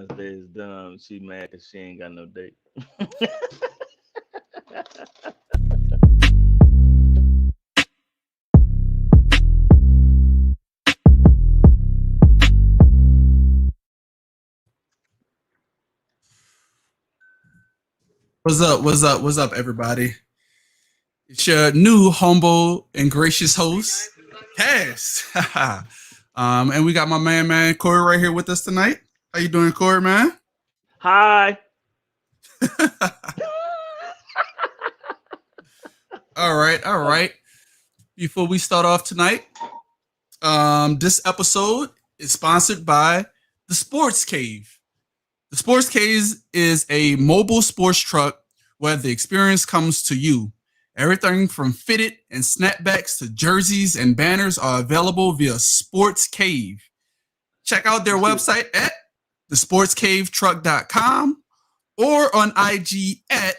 Day is done. She mad because she ain't got no date. What's up? What's up? What's up, everybody? It's your new humble and gracious host, Cass. And we got my man Corey right here with us tonight. How you doing, Corey, man? Hi. All right, all right. Before we start off tonight, this episode is sponsored by the Sports Cave. The Sports Cave is a mobile sports truck where the experience comes to you. Everything from fitted and snapbacks to jerseys and banners are available via Sports Cave. Check out their website at thesportscavetruck.com or on IG at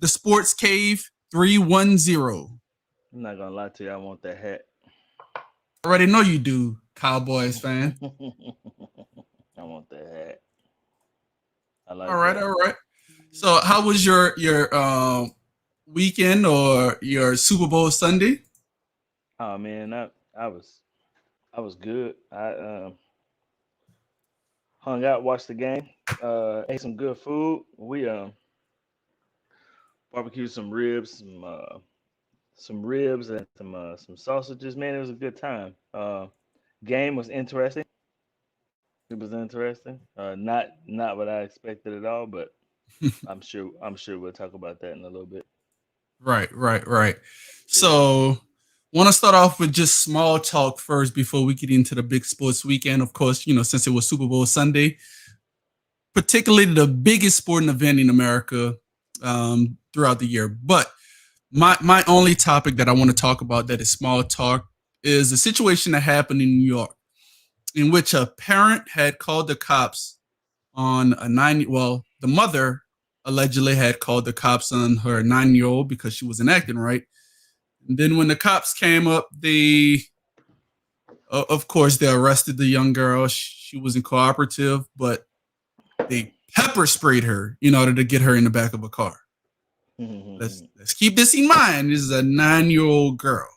thesportscave310. I'm not gonna lie to you. I want that hat. I already know you do, Cowboys fan. I want that hat. I like All right, that. all right. So, how was your weekend or your Super Bowl Sunday? Oh man, I was good. I hung out, watched the game, ate some good food. We barbecued some ribs and some sausages. Man, it was a good time. Game was interesting. It was interesting. Not what I expected at all, but I'm sure we'll talk about that in a little bit. Right, right, right. So, want to start off with just small talk first before we get into the big sports weekend. Of course, since it was Super Bowl Sunday, particularly the biggest sporting event in America throughout the year. But my only topic that I want to talk about that is small talk is a situation that happened in New York in which a parent had called the cops on the mother allegedly had called the cops on her 9-year-old because she wasn't acting right. And then when the cops came up, of course, they arrested the young girl. She wasn't cooperative, but they pepper sprayed her in order to get her in the back of a car. Let's keep this in mind. This is a 9-year-old girl.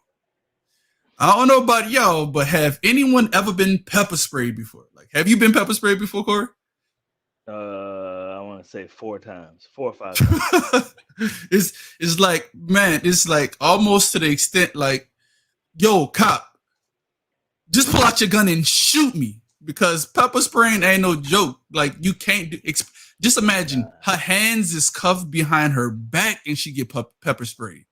I don't know about y'all, but have anyone ever been pepper sprayed before? Like, have you been pepper sprayed before, Corey? I want to say 4 times, 4 or 5 times. It's like, man, it's like almost to the extent like, yo, cop, just pull out your gun and shoot me because pepper spraying ain't no joke. Like you can't just imagine her hands is cuffed behind her back and she get pepper sprayed,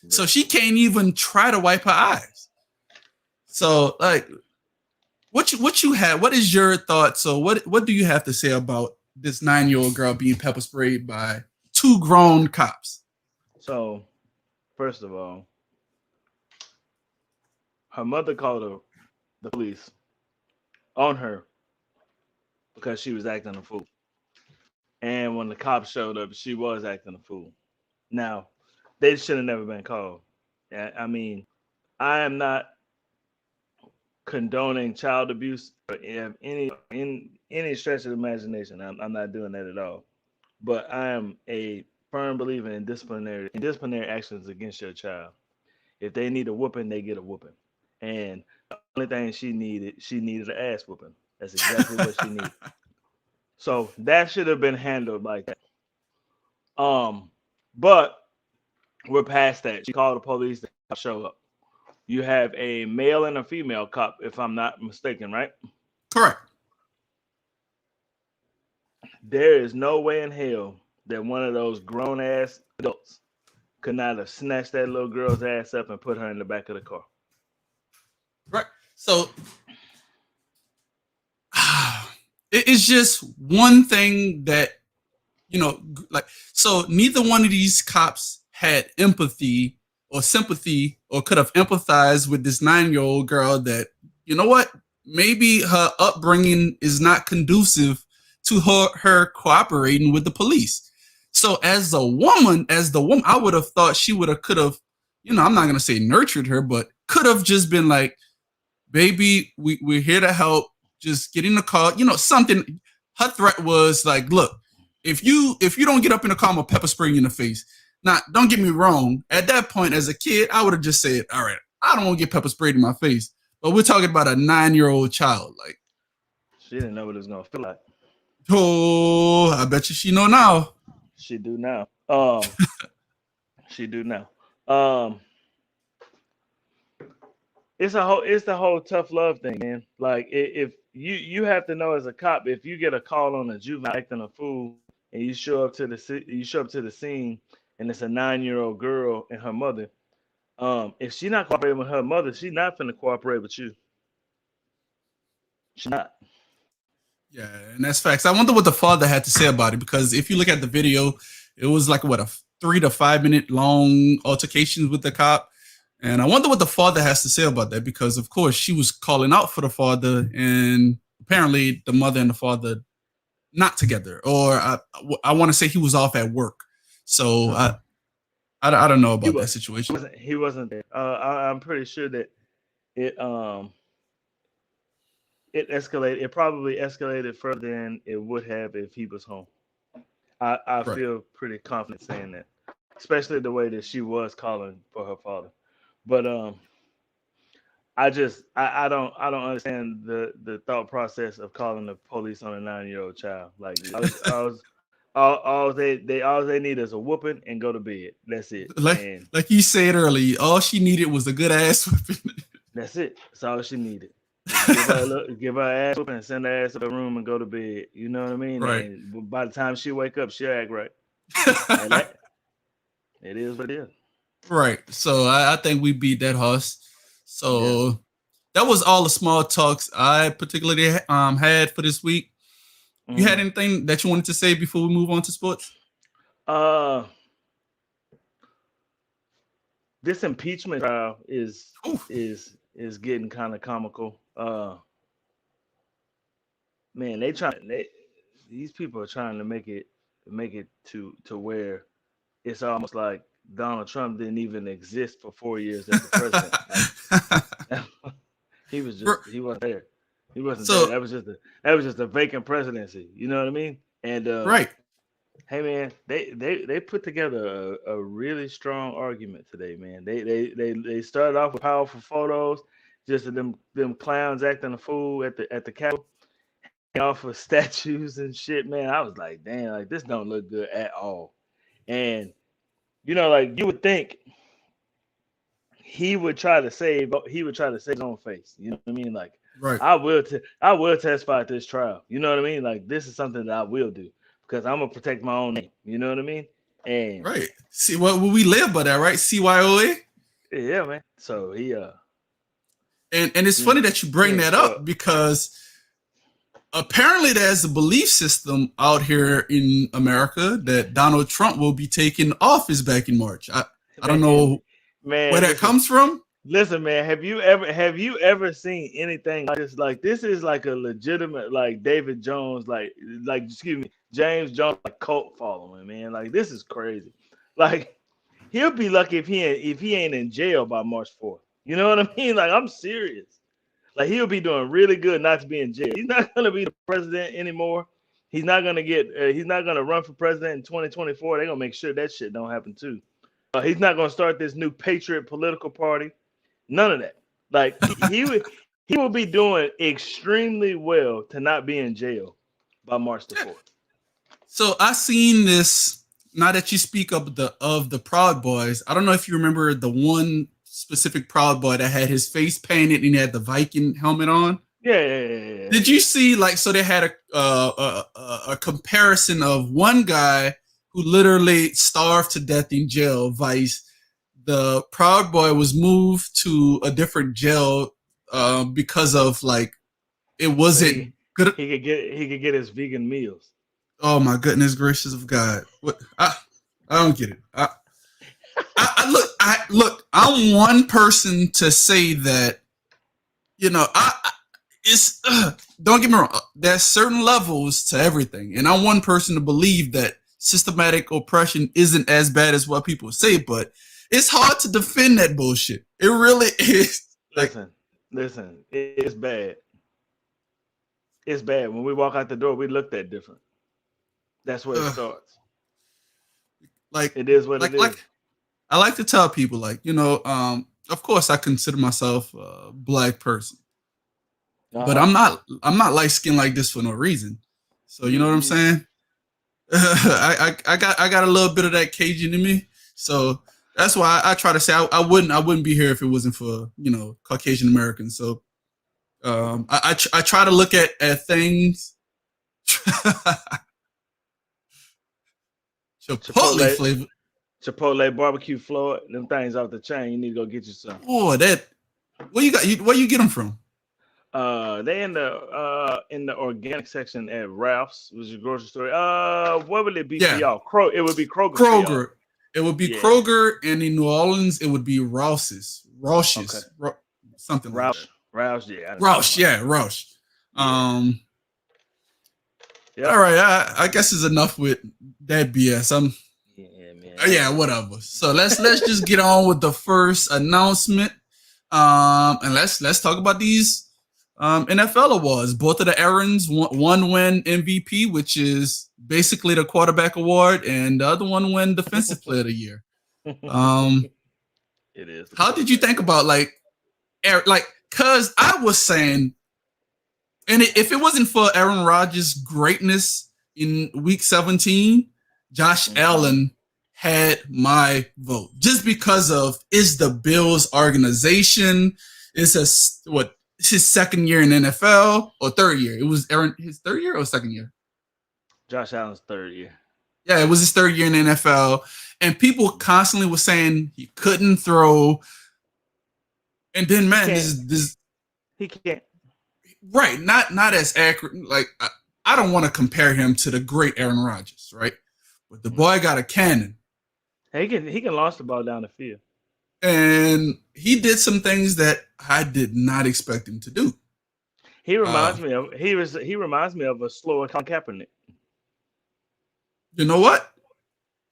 so she can't even try to wipe her eyes. So like, what you have? What is your thought? So what do you have to say about this 9-year-old girl being pepper sprayed by 2 grown cops? So, first of all, her mother called the police on her because she was acting a fool. And when the cops showed up, she was acting a fool. Now, they should have never been called. I mean, I am not condoning child abuse in any stretch of the imagination. I'm not doing that at all. But I am a firm believer in disciplinary actions against your child. If they need a whooping, they get a whooping. And the only thing she needed an ass whooping. That's exactly what she needed. So that should have been handled like that. But we're past that. She called the police to show up. You have a male and a female cop, if I'm not mistaken, right? Correct. There is no way in hell that one of those grown ass adults could not have snatched that little girl's ass up and put her in the back of the car. Right. So it's just one thing that, like, so neither one of these cops had empathy or sympathy or could have empathized with this 9-year-old girl that, you know what, maybe her upbringing is not conducive to her cooperating with the police. So as the woman, I would have thought she could have, I'm not going to say nurtured her, but could have just been like, baby, we're here to help. Just get in the car, something. her threat was like, look, if you don't get up in the car, I'm gonna pepper spray you in the face. Now, don't get me wrong. At that point, as a kid, I would have just said, all right, I don't want to get pepper sprayed in my face. But we're talking about a 9-year-old child. Like, She didn't know what it was gonna feel like. oh, I bet you she know now. She do now. She do now. Um, it's the whole tough love thing, man. Like if you have to know as a cop, if you get a call on a juvenile acting a fool and you show up to the scene and it's a 9-year-old girl and her mother, if she not cooperating with her mother, she's not finna cooperate with you. She not. Yeah, and that's facts. I wonder what the father had to say about it, because if you look at the video, it was like what, a 3 to 5 minute long altercations with the cop. And I wonder what the father has to say about that, because of course she was calling out for the father, and apparently the mother and the father not together, or I want to say he was off at work. So I don't know He about that was situation. he wasn't there. I'm pretty sure that it it escalated. It probably escalated further than it would have if he was home. I Right. feel pretty confident saying that, especially the way that she was calling for her father. But I don't understand the thought process of calling the police on a 9-year-old child. Like all they need is a whooping and go to bed. That's it. Like And like you said earlier, all she needed was a good ass whipping. that's it. That's all she needed. Just give her ass whooping and send her ass to the room and go to bed. You know what I mean? Right. And by the time she wake up, she'll act right. And that it is what it is. Right. So I think we beat that horse. Yeah. So that was all the small talks I particularly had for this week. You had Mm. anything that you wanted to say before we move on to sports? Uh, this impeachment trial Oof. is getting kind of comical. Man, these people are trying to make it to where it's almost like Donald Trump didn't even exist for 4 years as the president. Like he wasn't there. He wasn't there. So That was just a vacant presidency. You know what I mean? And right. hey man, they put together a really strong argument today, man. They started off with powerful photos, just of them clowns acting a fool at the Capitol, off of statues and shit, man. I was like, damn, like this don't look good at all. And like you would think he would try to save his own face. You know what I mean? Like Right. I will testify at this trial. You know what I mean? Like this is something that I will do because I'm gonna protect my own name. You know what I mean? And Right. See what we live by that, right? CYOA. yeah, man. So And it's he funny that you he bring ain't that show up, up. because apparently there's a belief system out here in America that Donald Trump will be taking office back in March. I don't Man, know where man, that comes from. listen, man. Have you ever seen anything like this? Like this is like a legitimate like David Jones like excuse me James Jones like cult following, man. Like this is crazy. Like he'll be lucky if he ain't in jail by March 4th. You know what I mean? Like I'm serious. Like he'll be doing really good not to be in jail. He's not gonna be the president anymore. He's not gonna get. He's not gonna run for president in 2024. They're gonna make sure that shit don't happen too. He's not gonna start this new patriot political party. None of that. Like he will be doing extremely well to not be in jail by March 4th. So I seen this. Now that you speak of the Proud Boys, I don't know if you remember the one specific Proud Boy that had his face painted and he had the Viking helmet on. Yeah. Did you see, like, so they had a comparison of one guy who literally starved to death in jail, Vice. The Proud Boy was moved to a different jail because of like it So wasn't good. he could get his vegan meals. Oh my goodness gracious of God! What I don't get it. Look. I'm one person to say that it's don't get me wrong. There's certain levels to everything, and I'm one person to believe that systematic oppression isn't as bad as what people say, but it's hard to defend that bullshit. It really is. Like, Listen, it's bad. It's bad. When we walk out the door, we look that different. That's where it Ugh, starts. like It is what it like is. I like to tell people, like, of course I consider myself a black person, Uh but huh. I'm not light skinned like this for no reason. So you You, know what I'm you, saying? I got a little bit of that Cajun in me. So that's why I try to say I wouldn't be here if it wasn't for, Caucasian Americans. So I try to look at things. Chipotle Chipotle, flavor. Chipotle barbecue Floyd. Them things off the chain. You need to go get you some. Oh, that where you got where you get them from? They in the organic section at Ralph's, which is a grocery store. What would it be for Yeah, y'all? It would be Kroger for y'all. Kroger. It would be Yeah. Kroger, and in New Orleans, it would be Rouse's, Okay. Something like that. Roush. Yeah, I know what you're talking Roush, about. yeah, Roush. Yeah. Um, all Yep. right, I guess it's enough with that BS. Yeah, man. Yeah, whatever. So let's just get on with the first announcement. And let's talk about these NFL awards. Both of the Aaron's one win MVP, which is basically the quarterback award, and the other one win defensive player of the year. Um, It is the how did you quarterback. think about cause I was saying, and if it wasn't for Aaron Rodgers' greatness in week 17, Josh Mhm. Allen had my vote just because of is the Bills organization. It's it's his second year in NFL or third year. It was Aaron his third year or second year. Josh Allen's third year. Yeah, it was his third year in the NFL, and people constantly were saying he couldn't throw. And then, He man, can't. this He can't. right, not as accurate. Like I don't want to compare him to the great Aaron Rodgers, right? But the boy got a cannon, He can launch the ball down the field. and he did some things that I did not expect him to do. Uh, He reminds me of a slower Colin Kaepernick. you know what?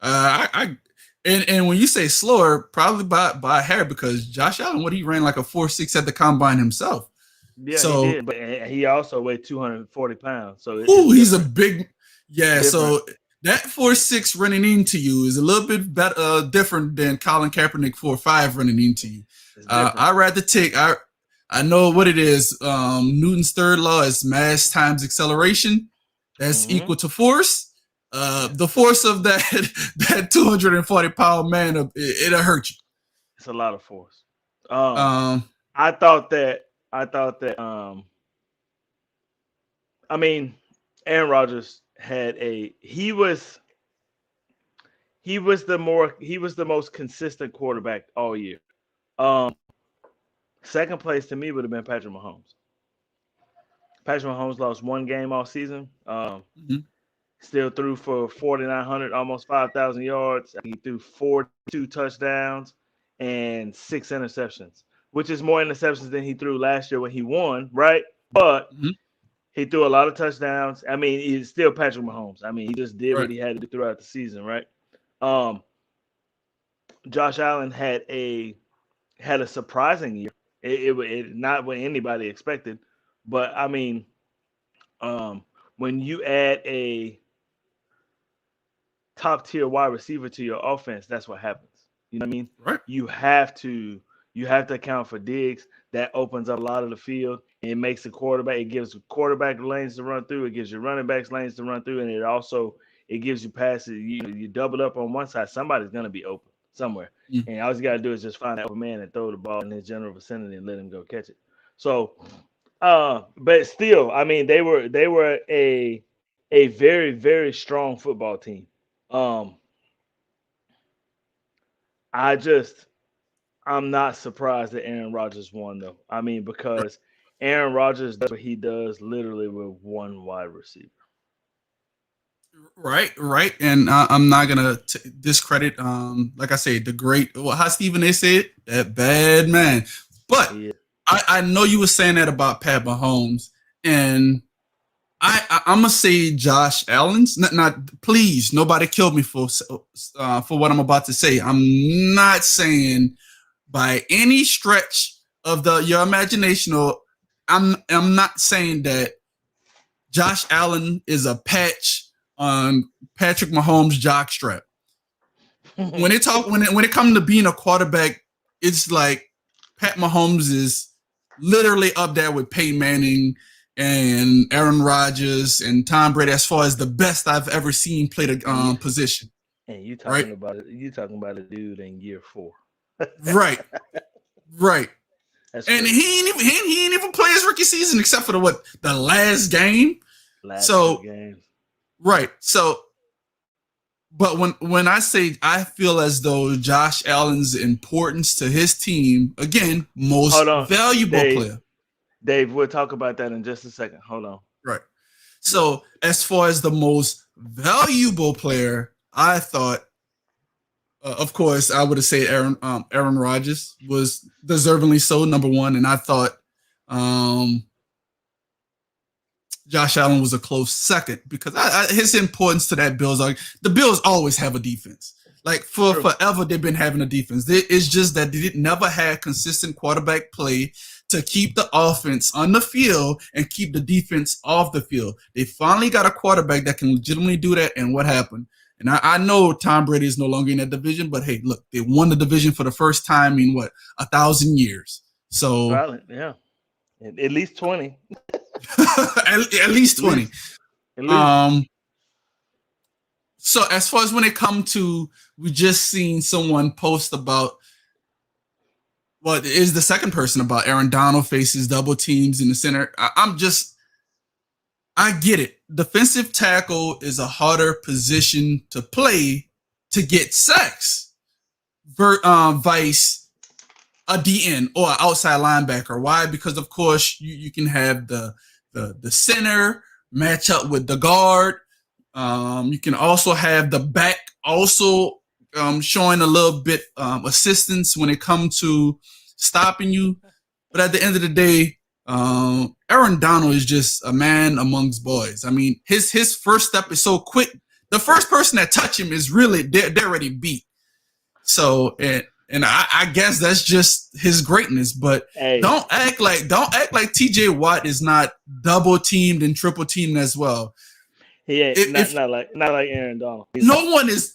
I and when you say slower, probably by a hair, because Josh Allen, what he ran like a 4.6 at the combine himself. Yeah, he So, did, but he also weighed 240 pounds, so it's ooh, he's a different. big, yeah. Different. So that 4.6 running into you is a little bit better, different than Colin Kaepernick 4.5 running into you. It's different. I rather take I know what it is. Newton's third law is mass times acceleration. That's Hmm. equal to force. Yeah, The force of that that 240-pound man, it'll hurt you. it's a lot of force. Um, Um, I thought that. I thought that. I mean, Aaron Rodgers had a. He was the most consistent quarterback all year. Um, Second place to me would have been Patrick Mahomes. Patrick Mahomes lost one game all season. mhm, Still threw for 4,900, almost 5,000 yards. He threw 42 touchdowns and six interceptions, which is more interceptions than he threw last year when he won, right? But mhm, he threw a lot of touchdowns. I mean, he's still Patrick Mahomes. I mean, he just did what right. he had to do throughout the season, right? Um, Josh Allen had a surprising year. It not what anybody expected, but I mean, um, when you add a top tier wide receiver to your offense, that's what happens. You know what I mean? Right. You have to you have to account for Diggs. That opens up a lot of the field. It makes the quarterback. It gives quarterback lanes to run through. It gives your running backs lanes to run through, and it gives you passes. You double up on one side. Somebody's gonna be open somewhere, Mm. and all you gotta do is just find that open man and throw the ball in his general vicinity and let him go catch it. So, but still, I mean, they were a very very strong football team. Um, I just I'm not surprised that Aaron Rodgers won though. I mean, because Aaron Rodgers does what he does literally with one wide receiver. Right. And I'm not gonna discredit, like I say, the great. Well, how Stephen A. said, that bad man. But He is. I know you were saying that about Pat Mahomes, and I'm gonna say Josh Allen's. Not please, nobody killed me for what I'm about to say. I'm not saying by any stretch of the your imagination, or I'm not saying that Josh Allen is a patch on Patrick Mahomes' jockstrap. When it comes to being a quarterback, it's like Pat Mahomes is literally up there with Peyton Manning and Aaron Rodgers and Tom Brady as far as the best I've ever seen play the position. And you Right, talking about it? You talking about a dude in year 4? right, right. That's And crazy. he ain't even play his rookie season except for the last game. Last 2 So games. right, so but when I say I feel as though Josh Allen's importance to his team, again, Hold most on, valuable Dave. player. Dave, we'll talk about that in just a second. Hold on. Right. But So as far as the most valuable player, I thought, of course, I would have said Aaron Rodgers was deservingly so number one, and I thought um, Josh Allen was a close second because his importance to that Bills are the Bills always have a defense. Like for true. forever, they've been having a defense. It's just that they never had consistent quarterback play to keep the offense on the field and keep the defense off the field. They finally got a quarterback that can legitimately do that. And what happened? And I know Tom Brady is no longer in that division, but hey, look, they won the division for the first time in 1,000 years. So Probably, yeah. At least 20. at least At 20. least. At least. Um, so as far as when it comes to, we just seen someone post about what is the second person about Aaron Donald faces double teams in the center. I get it. Defensive tackle is a harder position to play to get sacks. Vice a DN or an outside linebacker. Why? Because of course you can have the center match up with the guard. You can also have the back also showing a little bit assistance when it comes to stopping you. But at the end of the day, Aaron Donald is just a man amongst boys. I mean, his first step is so quick. The first person that touch him is really they're already beat. So and I guess that's just his greatness. But Hey, don't act like TJ Watt is not double teamed and triple teamed as well. he ain't If not like Aaron Donald. He's not.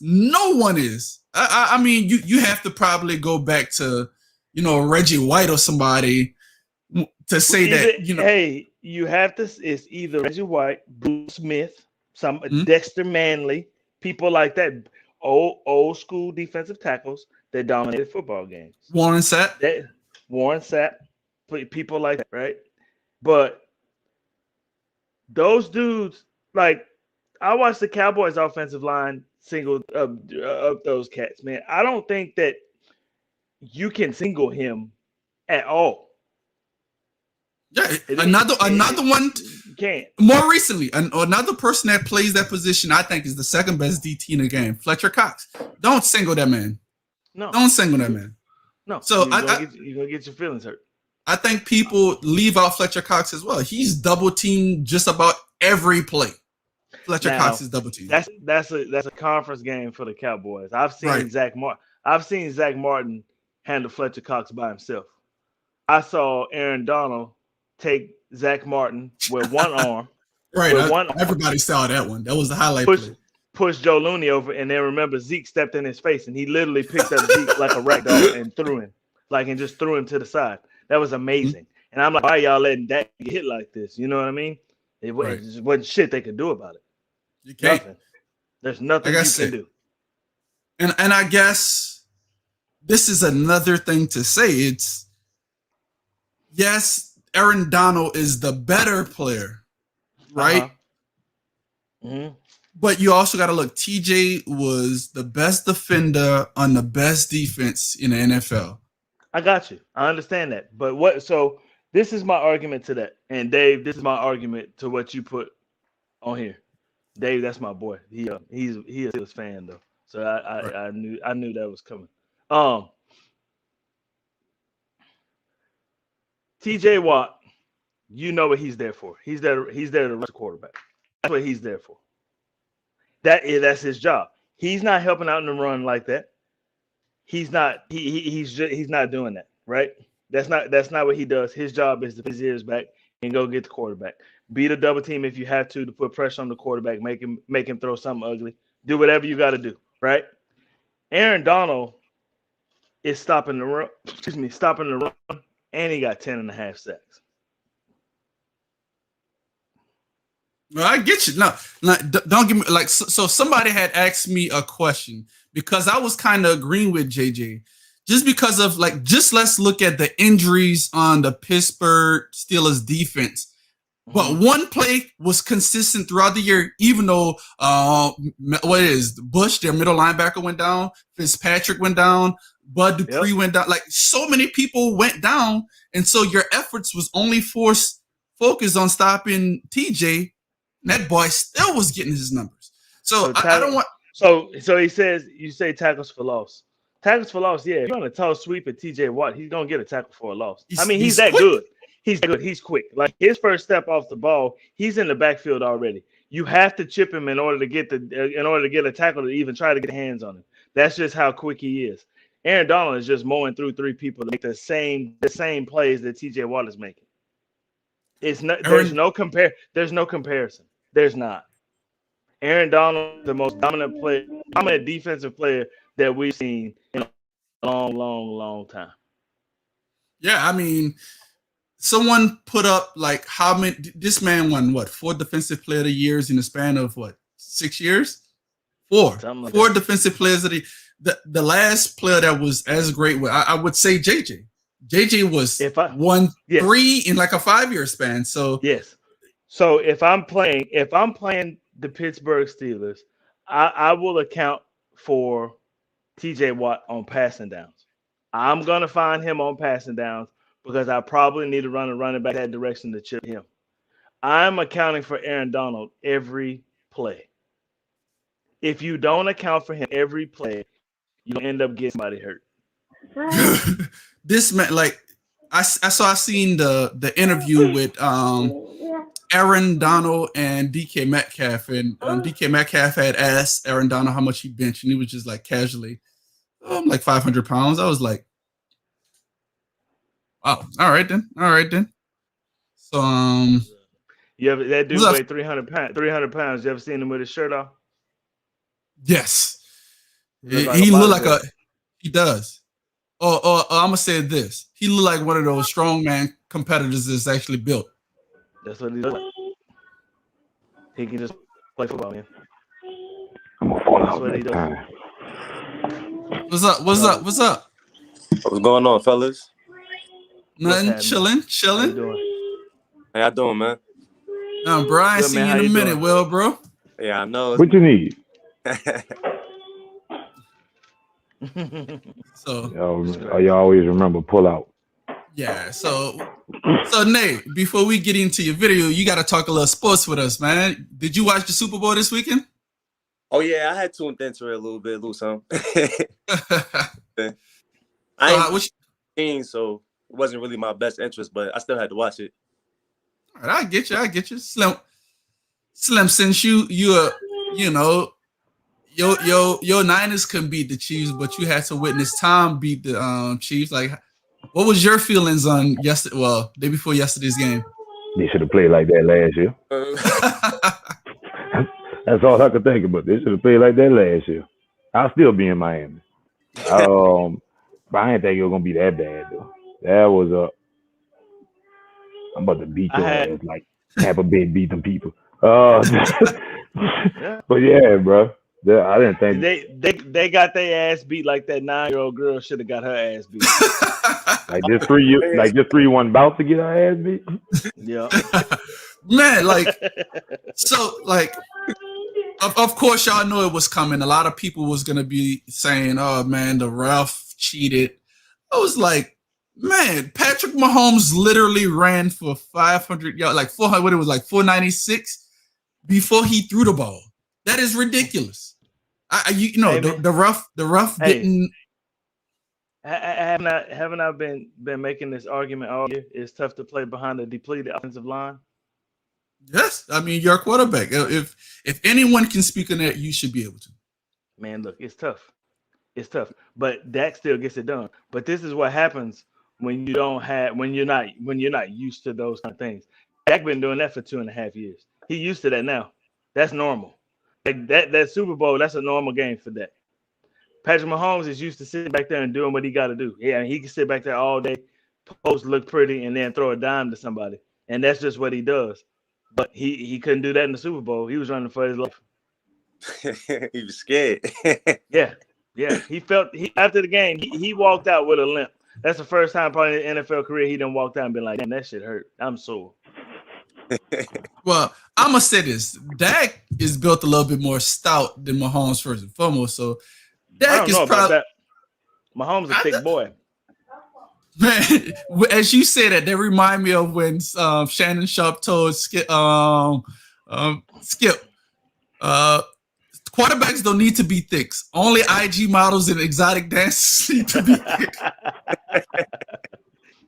no one is. I mean, you have to probably go back to Reggie White or somebody to say Either that hey, you have to. It's either Reggie White, Bruce Smith, some hmm, Dexter Manley, people like that, old school defensive tackles that dominated football games. Warren Sapp. That Warren Sapp, people like that, right? But those dudes, like I watched the Cowboys offensive line single up those cats, man. I don't think that you can single him at all. Yeah, another It one you can't. more recently. Another person that plays that position, I think, is the second best DT in the game, Fletcher Cox. Don't single that man. No, Don't single that you, man. no. So You're gonna get your feelings hurt. I think people leave out Fletcher Cox as well. He's double teamed just about every play. Fletcher Cox Now, is double teamed. that's a conference game for the Cowboys. Right. I've seen Zach Martin handle Fletcher Cox by himself. I saw Aaron Donald take Zach Martin with one arm, Right. with one arm, Everybody saw that one. That was the highlight push play. push Joe Looney over, and then remember Zeke stepped in his face, and he literally picked up Zeke like a rag doll and threw him, and just threw him to the side. That was Mhm. amazing. And I'm like, why y'all letting Dak get hit like this? You know what I mean? It Right. just wasn't shit they could do about it. You can't. Nothing. There's Like nothing I you can said. do. And I guess this is another thing to say. It's yes, Aaron Donald is the better player, Uh huh. right? Hmm. But you also got to look. TJ was the best defender on the best defense in the NFL. I got you. I understand that. But what? So this is my argument to that. And Dave, this is my argument to what you put on here. Dave, that's my boy. He is a fan though. So Right. I knew that was coming. Um, T.J. Watt, you know what he's there for. He's there to rush the quarterback. That's what he's there for. That's his job. He's not helping out in the run like that. He's not doing that, right? That's not what he does. His job is to put his ears back and go get the quarterback. Beat a double team if you have to put pressure on the quarterback, make him throw something ugly. Do whatever you got to do, right? Aaron Donald is stopping the run. Excuse me, stopping the run, and he got 10.5 sacks. Well, I get you. No, don't give me like. So somebody had asked me a question because I was kind of agreeing with JJ, just because of like, just let's look at the injuries on the Pittsburgh Steelers defense. But one play was consistent throughout the year, even though Bush, their middle linebacker, went down, Fitzpatrick went down, Bud Dupree went down. Like so many people went down, and so your efforts was only focused on stopping TJ. That boy still was getting his numbers. So I don't want. So he says you say tackles for loss. Tackles for loss, yeah. If you're on a toss sweep at TJ Watt, he's gonna get a tackle for a loss. I mean, he's that quick. Good. He's good. He's quick. Like his first step off the ball, he's in the backfield already. You have to chip him in order to get a tackle to even try to get hands on him. That's just how quick he is. Aaron Donald is just mowing through three people to make the same plays that TJ Watt is making. It's not. There's no comparison. There's not. Aaron Donald, the most dominant defensive player that we've seen in a long, long, long time. Yeah, I mean, someone put up like how many? This man won what? 4 defensive player of the years in the span of what? 6 years? 4. Like 4 defensive players of the last player that was as great. I would say JJ. JJ was 3 in like a 5-year span. So yes. So if I'm playing the Pittsburgh Steelers, I will account for TJ Watt on passing downs. I'm gonna find him on passing downs because I probably need to run a running back that direction to chip him. I'm accounting for Aaron Donald every play. If you don't account for him every play, you end up getting somebody hurt. This man, like I seen the interview with Aaron Donald and DK Metcalf, and DK Metcalf had asked Aaron Donald how much he benched, and he was just like casually, I'm like 500 pounds. I was like, wow, all right then. So that dude weighed 300 pounds. 300 pounds. You ever seen him with his shirt off? Yes, he looked like he does. Or I'm gonna say this: he looked like one of those strongman competitors that's actually built. That's what he does. He can just play football, man. I'm gonna fall out what he does. time. What's up? What's going on, fellas? Nothing. Chilling. How you doing? How y'all doing, man? Bro, I ain't seen you in a minute, Will, bro. Yeah, I know. What you need? So you always remember pull out. Yeah, so Nate, before we get into your video, you got to talk a little sports with us, man. Did you watch the Super Bowl this weekend? Oh yeah, I had tuned into it a little bit, some. So it wasn't really my best interest, but I still had to watch it. All right, I get you. Slim, since your Niners couldn't beat the Chiefs, but you had to witness Tom beat the Chiefs. Like, what was your feelings on day before yesterday's game? They should have played like that last year. That's all I could think about. They should have played like that last year. I'll still be in Miami. But I didn't think it was gonna be that bad though. That was I'm about to beat your ass like Tampa Bay beat them people. But yeah, bro. I didn't think they got their ass beat like that 9-year-old girl should have got her ass beat. like just 3-1 about to get her ass beat. Yeah. Man, like of course y'all know it was coming. A lot of people was gonna be saying, "Oh man, the ref cheated." I was like, man, Patrick Mahomes literally ran for 500 yards, like 400. What it was like 496 before he threw the ball. That is ridiculous. The rough didn't. Haven't I been making this argument all year? It's tough to play behind a depleted offensive line. Yes, I mean you're a quarterback. If anyone can speak on that, you should be able to. Man, look, it's tough. But Dak still gets it done. But this is what happens when you're not used to those kind of things. Dak been doing that for 2.5 years. He used to that now. That's normal. Like that Super Bowl, that's a normal game for that. Patrick Mahomes is used to sitting back there and doing what he got to do. Yeah, he can sit back there all day, post, look pretty, and then throw a dime to somebody, and that's just what he does. But he couldn't do that in the Super Bowl. He was running for his life. He was scared. Yeah. He felt after the game, he walked out with a limp. That's the first time probably in the NFL career he done walked out and been like, damn, that shit hurt. I'm sore. Well, I'm gonna say this: Dak is built a little bit more stout than Mahomes first and foremost. So I Dak don't is know about probably that. Mahomes a thick boy. man. As you say that remind me of when Shannon Sharp told Skip, quarterbacks don't need to be thick. Only IG models and exotic dancers need to be thick.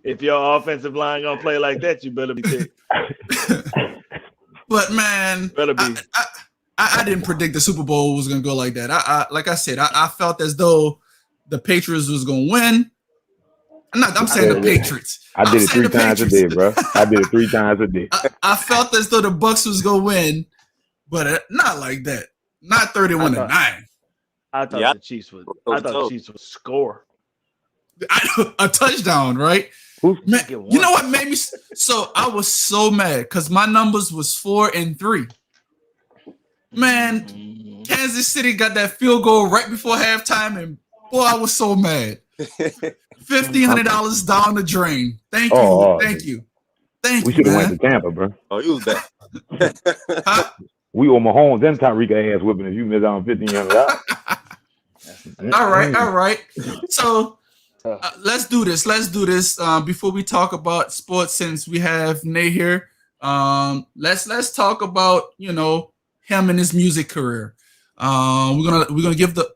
If your offensive line gonna play like that, you better be thick. But man, Better be. I didn't predict the Super Bowl was gonna go like that. Like I said, I felt as though the Patriots was gonna win. I'm saying the Patriots. I did it 3 times a day, bro. I did it 3 times a day. I felt as though the Bucks was gonna win, but not like that. Not 31-9. I thought the Chiefs would. I thought the Chiefs would score a touchdown, right? Man, you know what made me so I was so mad because my numbers was 4-3. Man, Kansas City got that field goal right before halftime, and boy, I was so mad. $1,500 down the drain. Thank you, thank you. We should have went to Tampa, bro. Oh, you was back. Huh? We owe Mahomes and Tyreek ass whipping if you miss out on $1,500. All right. So let's do this. Before we talk about sports, since we have Nay here, let's talk about him and his music career. We're gonna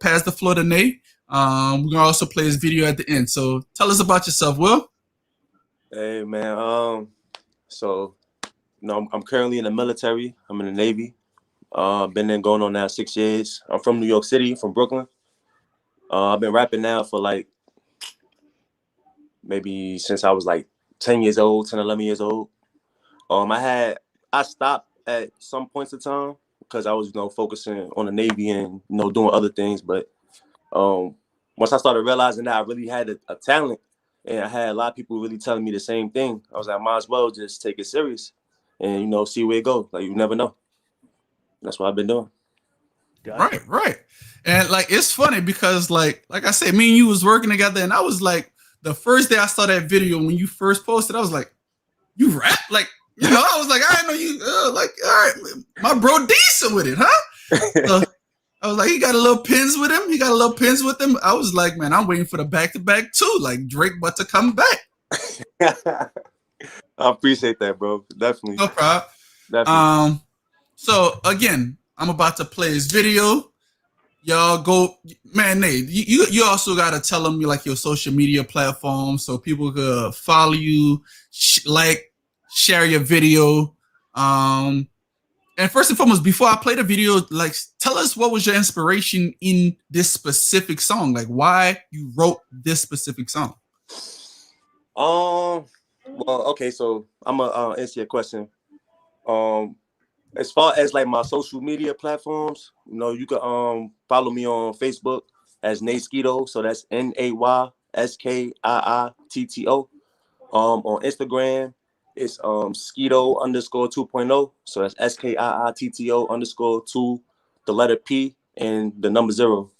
pass the floor to Nay. We're gonna also play his video at the end. So tell us about yourself, Will. Hey man, so I'm currently in the military. I'm in the Navy. Been there going on now 6 years. I'm from New York City, from Brooklyn. I've been rapping now for like maybe since I was like 10 years old, 10, 11 years old. I stopped at some points of time because I was focusing on the Navy and doing other things. But once I started realizing that I really had a talent, and I had a lot of people really telling me the same thing, I was like, I might as well just take it serious and see where it goes. Like, you never know. That's what I've been doing. Right. And like it's funny because like I said, me and you was working together, and I was like, the first day I saw that video when you first posted, I was like, you rap? Like, I was like, I didn't know you like, all right, my bro decent with it, huh? So I was like, he got a little pins with him. I was like, man, I'm waiting for the back-to-back too. Like Drake about to come back. I appreciate that, bro. Definitely. No problem. Definitely. So again, I'm about to play his video. Y'all go, man. Nate, you also gotta tell them like your social media platform so people could follow you, share your video. And first and foremost, before I play the video, like tell us what was your inspiration in this specific song, like why you wrote this specific song. Well, okay, so I'm gonna answer your question. As far as like my social media platforms, you can follow me on Facebook as Nay Skitto, so that's NaySkiitto. On Instagram, it's Skitto _2.0, so that's SKIITTO _2, the letter P and the number 0.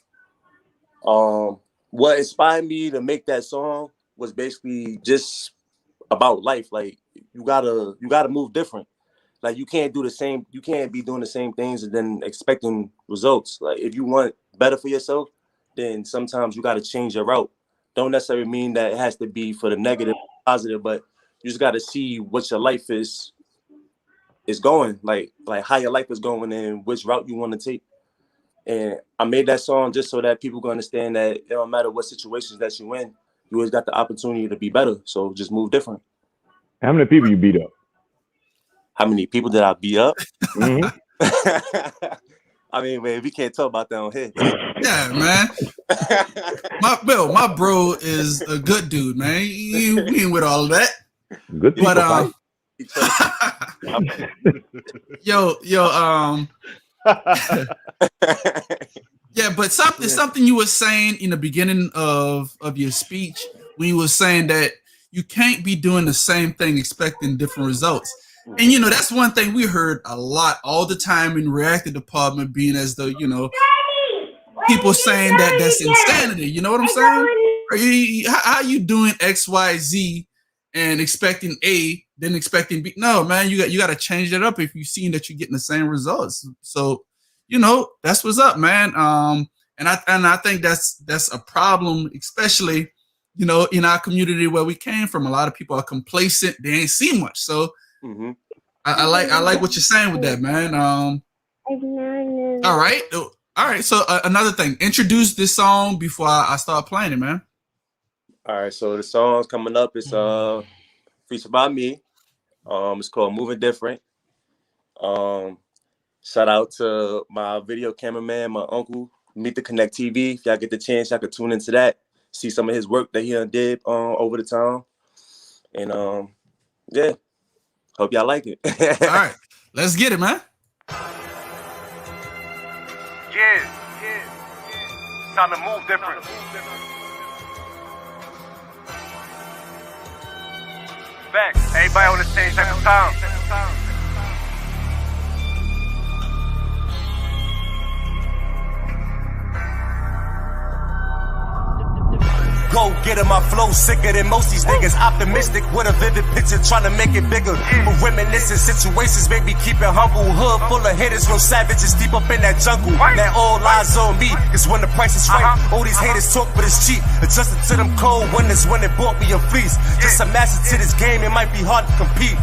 What inspired me to make that song was basically just about life. Like you gotta move different. Like you can't be doing the same things and then expecting results. Like if you want better for yourself, then sometimes you got to change your route. Don't necessarily mean that it has to be for the negative, positive, but you just got to see what your life is going, like how your life is going and which route you want to take. And I made that song just so that people can understand that it don't matter what situations that you in, you always got the opportunity to be better. So just move different. How many people you beat up? How many people did I beat up? Mm-hmm. I mean, man, we can't talk about that on here. Yeah, man. My bro is a good dude, man. We ain't with all of that. Good people. Yo, yeah, but something you were saying in the beginning of your speech when you were saying that you can't be doing the same thing expecting different results. And that's one thing we heard a lot all the time in reactive department, being as though people saying that that's insanity. You know what I'm saying? How you doing X, Y, Z and expecting A, then expecting B? No, man, you got to change it up if you've seen that you're getting the same results. So, that's what's up, man. And I think that's a problem, especially in our community where we came from. A lot of people are complacent; they ain't seen much. So, I like what you're saying with that, man. All right. So another thing, introduce this song before I start playing it, man. All right. So the song's coming up. It's featured by me. It's called "Moving Different." Shout out to my video cameraman, my uncle, Meet the Connect TV. If y'all get the chance, y'all could tune into that, see some of his work that he did over the time. And yeah, hope y'all like it. All right, let's get it, man. Yeah. Time to move different. Facts. Everybody on the same type of time. Go get it, my flow sicker than most these niggas. Optimistic with a vivid picture, trying to make it bigger. But reminiscing situations make me keep it humble. Hood full of hitters, real savages deep up in that jungle. That all lies on me, cause when the price is right, all these haters talk, but it's cheap. Adjusted to them cold winters when it bought me a fleece. Just a master to this game, it might be hard to compete.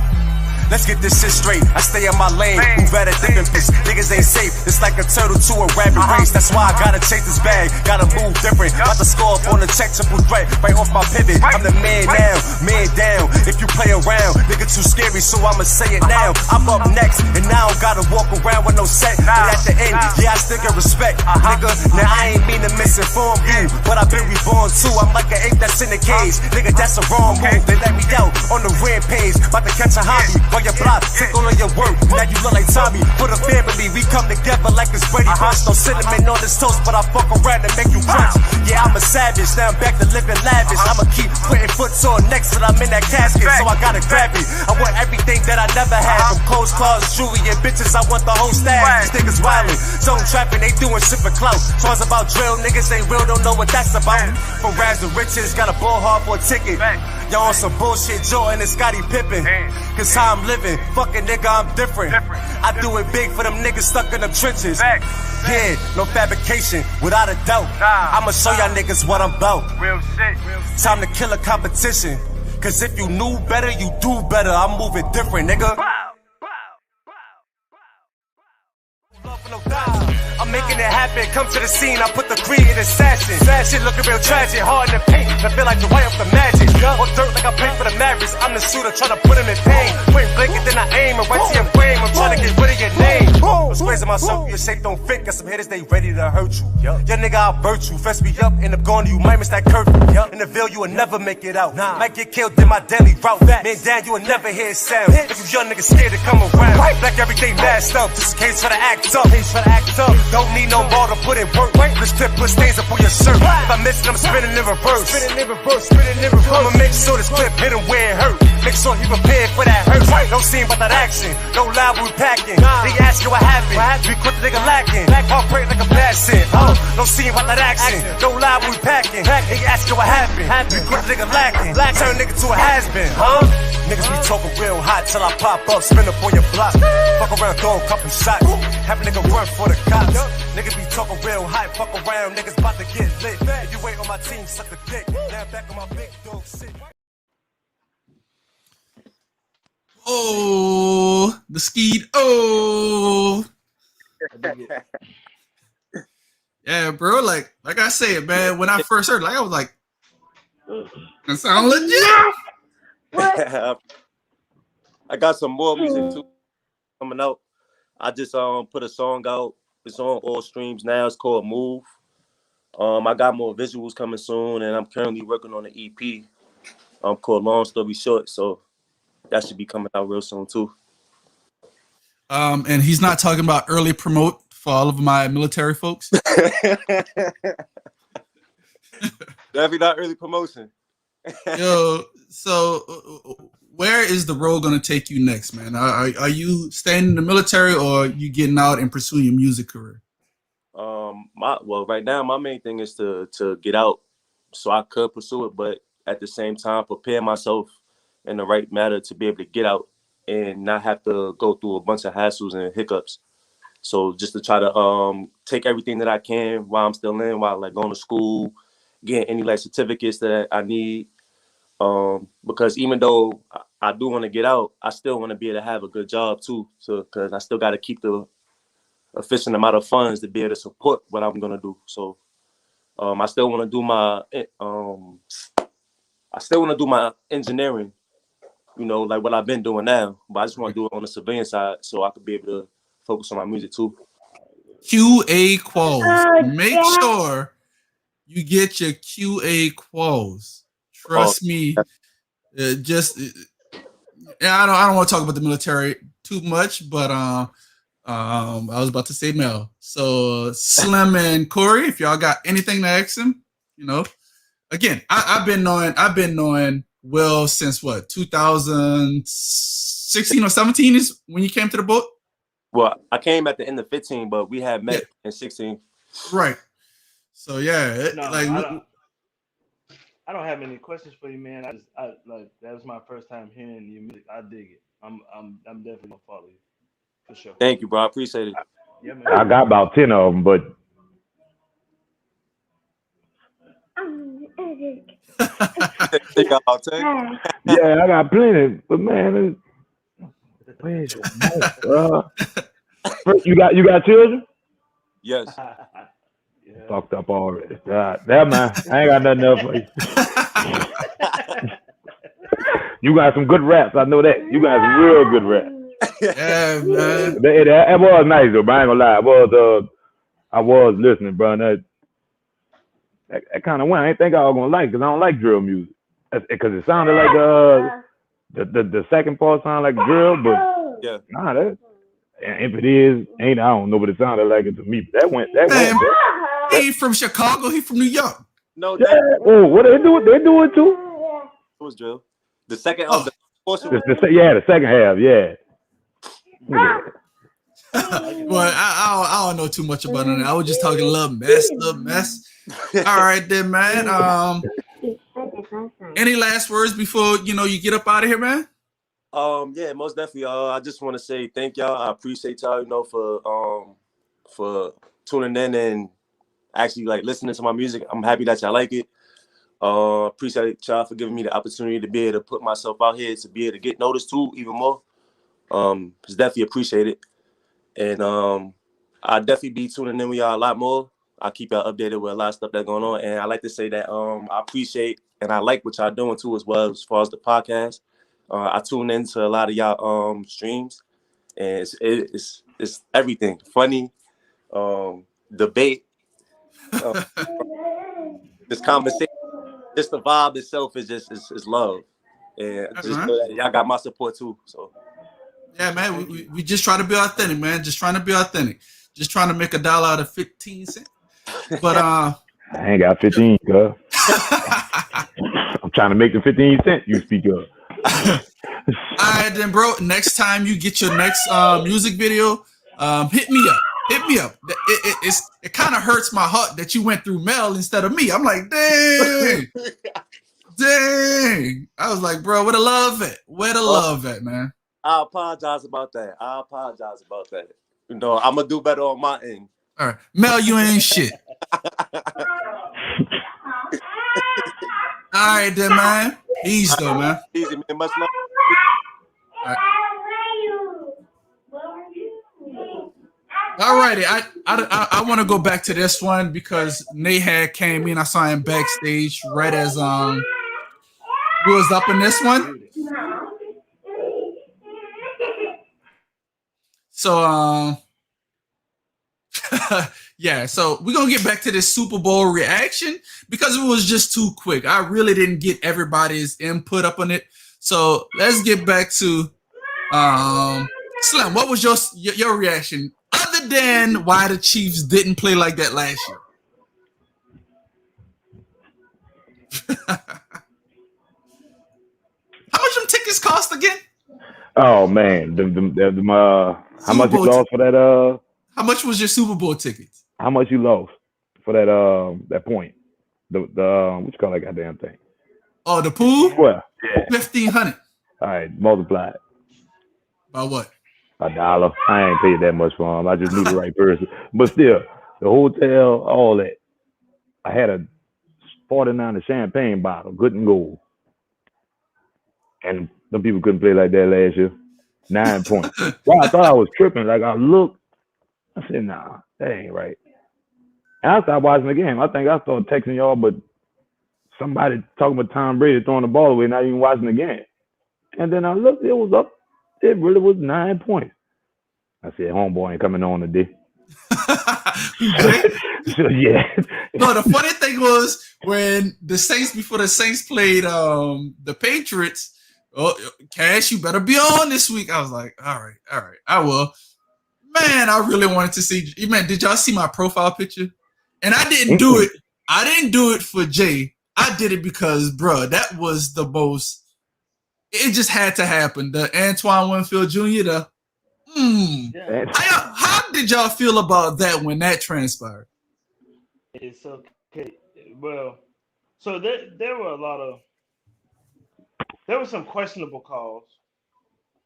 Let's get this shit straight. I stay in my lane, move at a different pace. Niggas ain't safe, it's like a turtle to a rabbit race. That's why I gotta chase this bag, gotta move different. About to score up on the check, triple threat, right off my pivot. I'm the man now, man down. If you play around, nigga too scary, so I'ma say it now. I'm up next, and now I don't gotta walk around with no set. But at the end, yeah, I still get respect, nigga. Now I ain't mean to misinform you, but I've been reborn too. I'm like an ape that's in a cage, nigga. That's a wrong move. They let me out on the rampage, about to catch a hobby. On your block, take all of your work. Now you look like Tommy. For the family, we come together like it's Brady Bunch. No cinnamon on this toast, but I fuck around and make you crunch. Yeah, I'm a savage, now I'm back to living lavish. I'ma keep putting foot on next till I'm in that casket, so I gotta grab it. I want everything that I never had, from clothes, cars, jewelry, and bitches. I want the whole stash. These niggas wildin', zone trapping, they doing shit for clout. Songs about drill, niggas ain't real, don't know what that's about. From rags to riches, got a ball hard for a ticket. Y'all on some bullshit, Jordan and Scottie Pippen. Cause how I'm living, fucking nigga, I'm different. I do it big for them niggas stuck in them trenches. Yeah, no fabrication, without a doubt. I'ma show y'all niggas what I'm about. Real shit. Time to kill a competition. Cause if you knew better, you do better. I'm moving different, nigga. I'm making it happen, come to the scene, I put the green in assassin. Sad shit looking real tragic, hard in the paint, I feel like the white up the magic. On dirt like I play for the Mavericks, I'm the shooter trying to put him in pain. Point blank and then I aim, and right to your frame, I'm trying to get rid of your name. I'm squeezing myself, your shape don't fit, got some hitters, they ready to hurt you. Your nigga, I'll hurt you, fess me up, end up going to you, might miss that curfew. In the Ville, you will never make it out. Might get killed in my daily route. Man down, you will never hear a sound. If you young niggas scared to come around, like everything masked up, just in case for the act up. Don't need no more to put in work. This clip put stains up on your shirt. If I miss it, I'm spinning in reverse. I'ma make sure this clip hit him where it hurt. Make sure he prepared for that hurt. Don't see him about that action. No lie, we packing. They ask you what happened. We quit the nigga lacking. Heartbreak like a bad sin. Don't see him about that action. No lie, we packing. They ask you what happened. We quit the nigga lacking. Turn nigga to a has-been. Niggas be talking real hot till I pop up, spin up on your block. Fuck around, throw a couple shots. Have a nigga run for the cops. Niggas be talking real hot, fuck around, niggas bout to get lit. If you ain't on my team, suck a dick. Now I'm back on my big dog shit. Oh, the skeet. Oh. Yeah, bro. Like I said, man, when I first heard it, I was like, that sound legit. I got some more music too coming out. I just put a song out. It's on all streams now. It's called Move. I got more visuals coming soon, and I'm currently working on an EP called Long Story Short. So that should be coming out real soon too. And he's not talking about early promote for all of my military folks. Definitely not early promotion. Yo, so where is the road going to take you next, man? Are you staying in the military or are you getting out and pursuing your music career? Right now my main thing is to get out so I could pursue it, but at the same time prepare myself in the right manner to be able to get out and not have to go through a bunch of hassles and hiccups. So just to try to take everything that I can while I'm still in, while like going to school, getting any like certificates that I need. Because even though I do want to get out, I still want to be able to have a good job too. So because I still got to keep the efficient amount of funds to be able to support what I'm gonna do. So I still want to do my engineering, you know, like what I've been doing now. But I just want to do it on the civilian side so I could be able to focus on my music too. QA quals. Make sure you get your QA quals. Trust me. I don't want to talk about the military too much, but I was about to say Mel. So Slim and Corey, if y'all got anything to ask him, you know. Again, I've been knowing Will since what, 2016 or 17 is when you came to the boat? Well, I came at the end of 15, but we had met in 16. Right. So yeah, I don't have any questions for you, man. I like that was my first time hearing your music. I dig it. I'm definitely gonna follow you for sure. Thank you, bro. I appreciate it. Yeah, man. I got about 10 of them, but Think about 10? yeah, I got plenty. But man, where's your mouth? First, you got children? Yes. Yeah. Fucked up already. God, that man, I ain't got nothing else for you. You got some good raps. I know that. You got some real good raps. Yeah, man. That was nice though, but I ain't gonna lie. I was listening, bro. And that kind of went. I didn't think I was gonna like, because I don't like drill music. Because it sounded like the second part sounded like drill, but Yeah. nah, that. And if it is, I don't know, but it sounded like it to me. That went. He ain't from Chicago. He from New York. No, Yeah. Oh, what they do? They do it too. It was drill. The second Oh. the portion. The second half, yeah. Well, I don't know too much about it. I was just talking a little mess. All right, then, man. Any last words before you get up out of here, man? Yeah, most definitely. I just want to say thank y'all. I appreciate y'all, for tuning in and actually like listening to my music. I'm happy that y'all like it. Appreciate y'all for giving me the opportunity to be able to put myself out here, to be able to get noticed too, even more. It's definitely appreciated. And I definitely be tuning in with y'all a lot more. I keep y'all updated with a lot of stuff that's going on. And I like to say that I appreciate and I like what y'all doing too, as well, as far as the podcast. I tune into a lot of y'all streams, and it's everything. Funny, debate, this conversation, just the vibe itself is just is love. And just know that y'all got my support too. So yeah, man, we just try to be authentic, man. Just trying to be authentic. Just trying to make $1 out of 15 cents. But I ain't got 15, cuz. I'm trying to make the 15 cents you speak of. All right, then, bro. Next time you get your next music video, hit me up. Hit me up. It kind of hurts my heart that you went through Mel instead of me. I'm like, dang, dang. I was like, bro, where the love at? Where the love at, man? I apologize about that. I'm gonna do better on my end. All right, Mel, you ain't shit. All right, then, man. Easy though, man. Easy, man. Much love. All righty, I want to go back to this one because Nahad came in. I saw him backstage right as we was up in this one. So yeah, so we're gonna get back to this Super Bowl reaction because it was just too quick. I really didn't get everybody's input up on it. So let's get back to Slim. What was your reaction other than why the Chiefs didn't play like that last year? How much them tickets cost again? Oh man, how much you lost for that? How much was your Super Bowl tickets? How much you lost for that point? The what you call that goddamn thing? Oh, the pool? Well, yeah. 1,500. All right, multiply it. By what? $1. I ain't paid that much for them. I just knew the right person. But still, the hotel, all that. I had a 49 champagne bottle, good and gold. And some people couldn't play like that last year. 9 points. Well, I thought I was tripping. Like I looked, I said, nah, that ain't right. And I started watching the game. I think I started texting y'all, but somebody talking about Tom Brady throwing the ball away, not even watching the game. And then I looked, it was up. It really was 9 points. I said, homeboy ain't coming on today. So, yeah. No, the funny thing was when before the Saints played the Patriots, Cash, you better be on this week. I was like, all right, I will. Man, I really wanted to see. Man, did y'all see my profile picture? And I didn't do it. I didn't do it for Jay. I did it because, bro, that was the most. It just had to happen. The Antoine Winfield Jr. How did y'all feel about that when that transpired? It's okay. Well, so there were there were some questionable calls,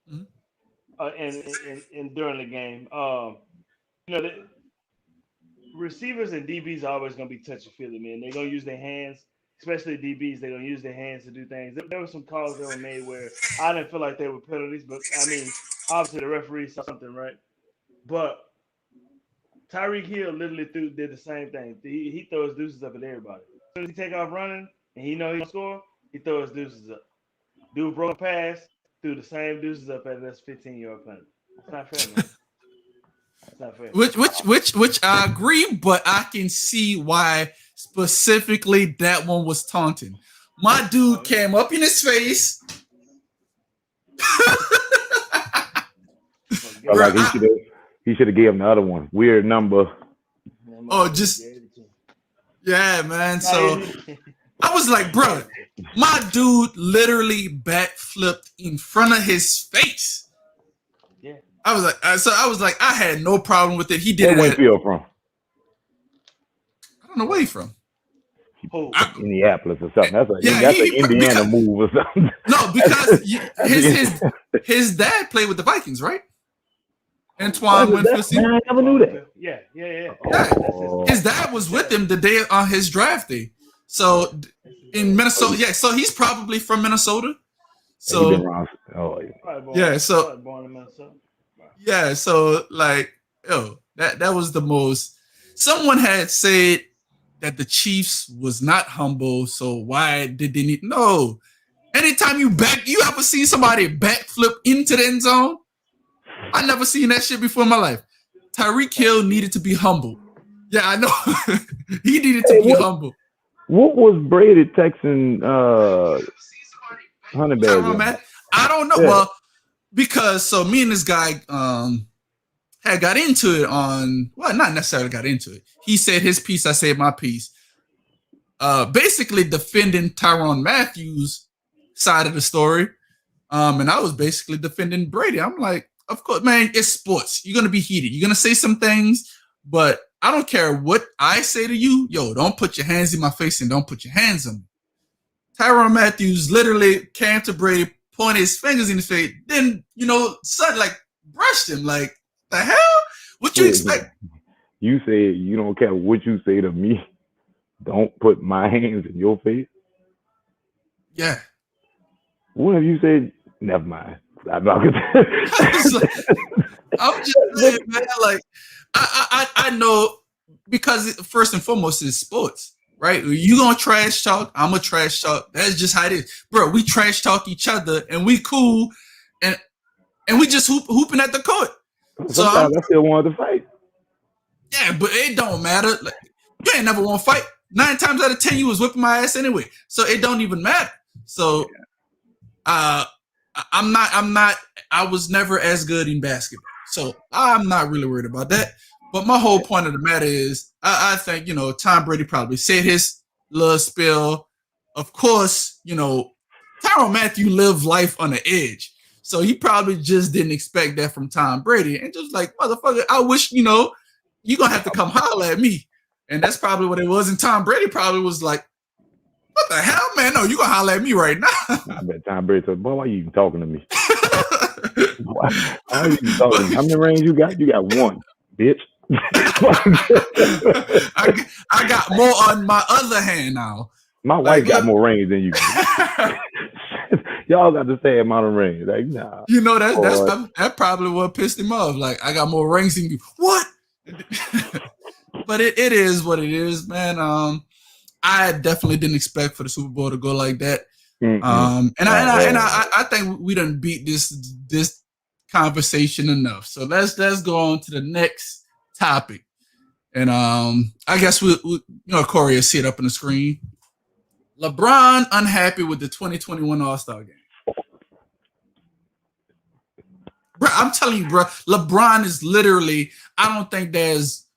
and during the game, the receivers and DBs are always going to be touchy feely, man. They're going to use their hands, especially DBs. They're going to use their hands to do things. There were some calls that were made where I didn't feel like they were penalties, but I mean, obviously the referee saw something, right? But Tyreek Hill literally did the same thing. He throws deuces up at everybody. As soon as he take off running and he know he's gonna score, he throws deuces up. Dude broke a pass, threw the same deuces up at us 15-yard penalty. It's not fair, man. It's not fair. Which I agree, but I can see why specifically that one was taunting. My dude came up in his face. Like he should have gave him the other one. Weird number. Yeah, man. So I was like, bro, my dude literally backflipped in front of his face. Yeah. I was like, I had no problem with it. He did Where Winfield from? I don't know where he's from. Minneapolis or something. That's an Indiana move or something. No, because his dad played with the Vikings, right? Antoine Winfield. I never knew that. Yeah. His dad was with him the day on his draft day. So in Minnesota, so he's probably from Minnesota. So born in Minnesota. Yeah, so like, that was the most. Someone had said that the Chiefs was not humble, so why did they need? No, anytime you ever seen somebody backflip into the end zone? I never seen that shit before in my life. Tyreek Hill needed to be humble. Yeah, I know. He needed to be humble. What was Brady texting Honey Badger? I don't know. Yeah. Well, because me and this guy had got into it not necessarily got into it. He said his piece, I said my piece. Basically defending Tyrann Mathieu's side of the story. And I was basically defending Brady. I'm like, of course, man, it's sports. You're going to be heated. You're going to say some things, but I don't care what I say to you. Yo, don't put your hands in my face and don't put your hands on me. Tyrann Mathieu literally came to Brady, pointed his fingers in his face, then, suddenly brushed him. Like, the hell? What you expect? You say you don't care what you say to me. Don't put my hands in your face. Yeah. What have you said? Never mind. I'm just saying, man. Like, I know, because first and foremost it's sports, right? You gonna trash talk, I'm a trash talk. That's just how it is, bro. We trash talk each other and we cool, and we just hooping at the court. Sometimes I still wanted to fight. Yeah, but it don't matter. Like, you ain't never want to fight. 9 times out of 10, you was whipping my ass anyway, so it don't even matter. So uh, I was never as good in basketball, so I'm not really worried about that. But my whole point of the matter is, I think Tom Brady probably said his little spill. Of course, Tyrann Mathieu lived life on the edge, so he probably just didn't expect that from Tom Brady, and just like motherfucker, I wish you're gonna have to come holler at me, and that's probably what it was. And Tom Brady probably was like, "What the hell, man? No, you gonna holler at me right now?" I bet Tom Brady said, "Boy, why you even talking to me? Why are you even talking to me? How many rings you got? You got one, bitch." I got more on my other hand now. My wife got more rings than you. Y'all got the same amount of rings. Like, nah. That probably what pissed him off. Like, I got more rings than you. What? But it is what it is, man. I definitely didn't expect for the Super Bowl to go like that. I think we done beat this conversation enough. So let's go on to the next topic. And I guess we Corey will see it up on the screen. LeBron unhappy with the 2021 All-Star game. Bro, I'm telling you, bro, LeBron is literally, I don't think there's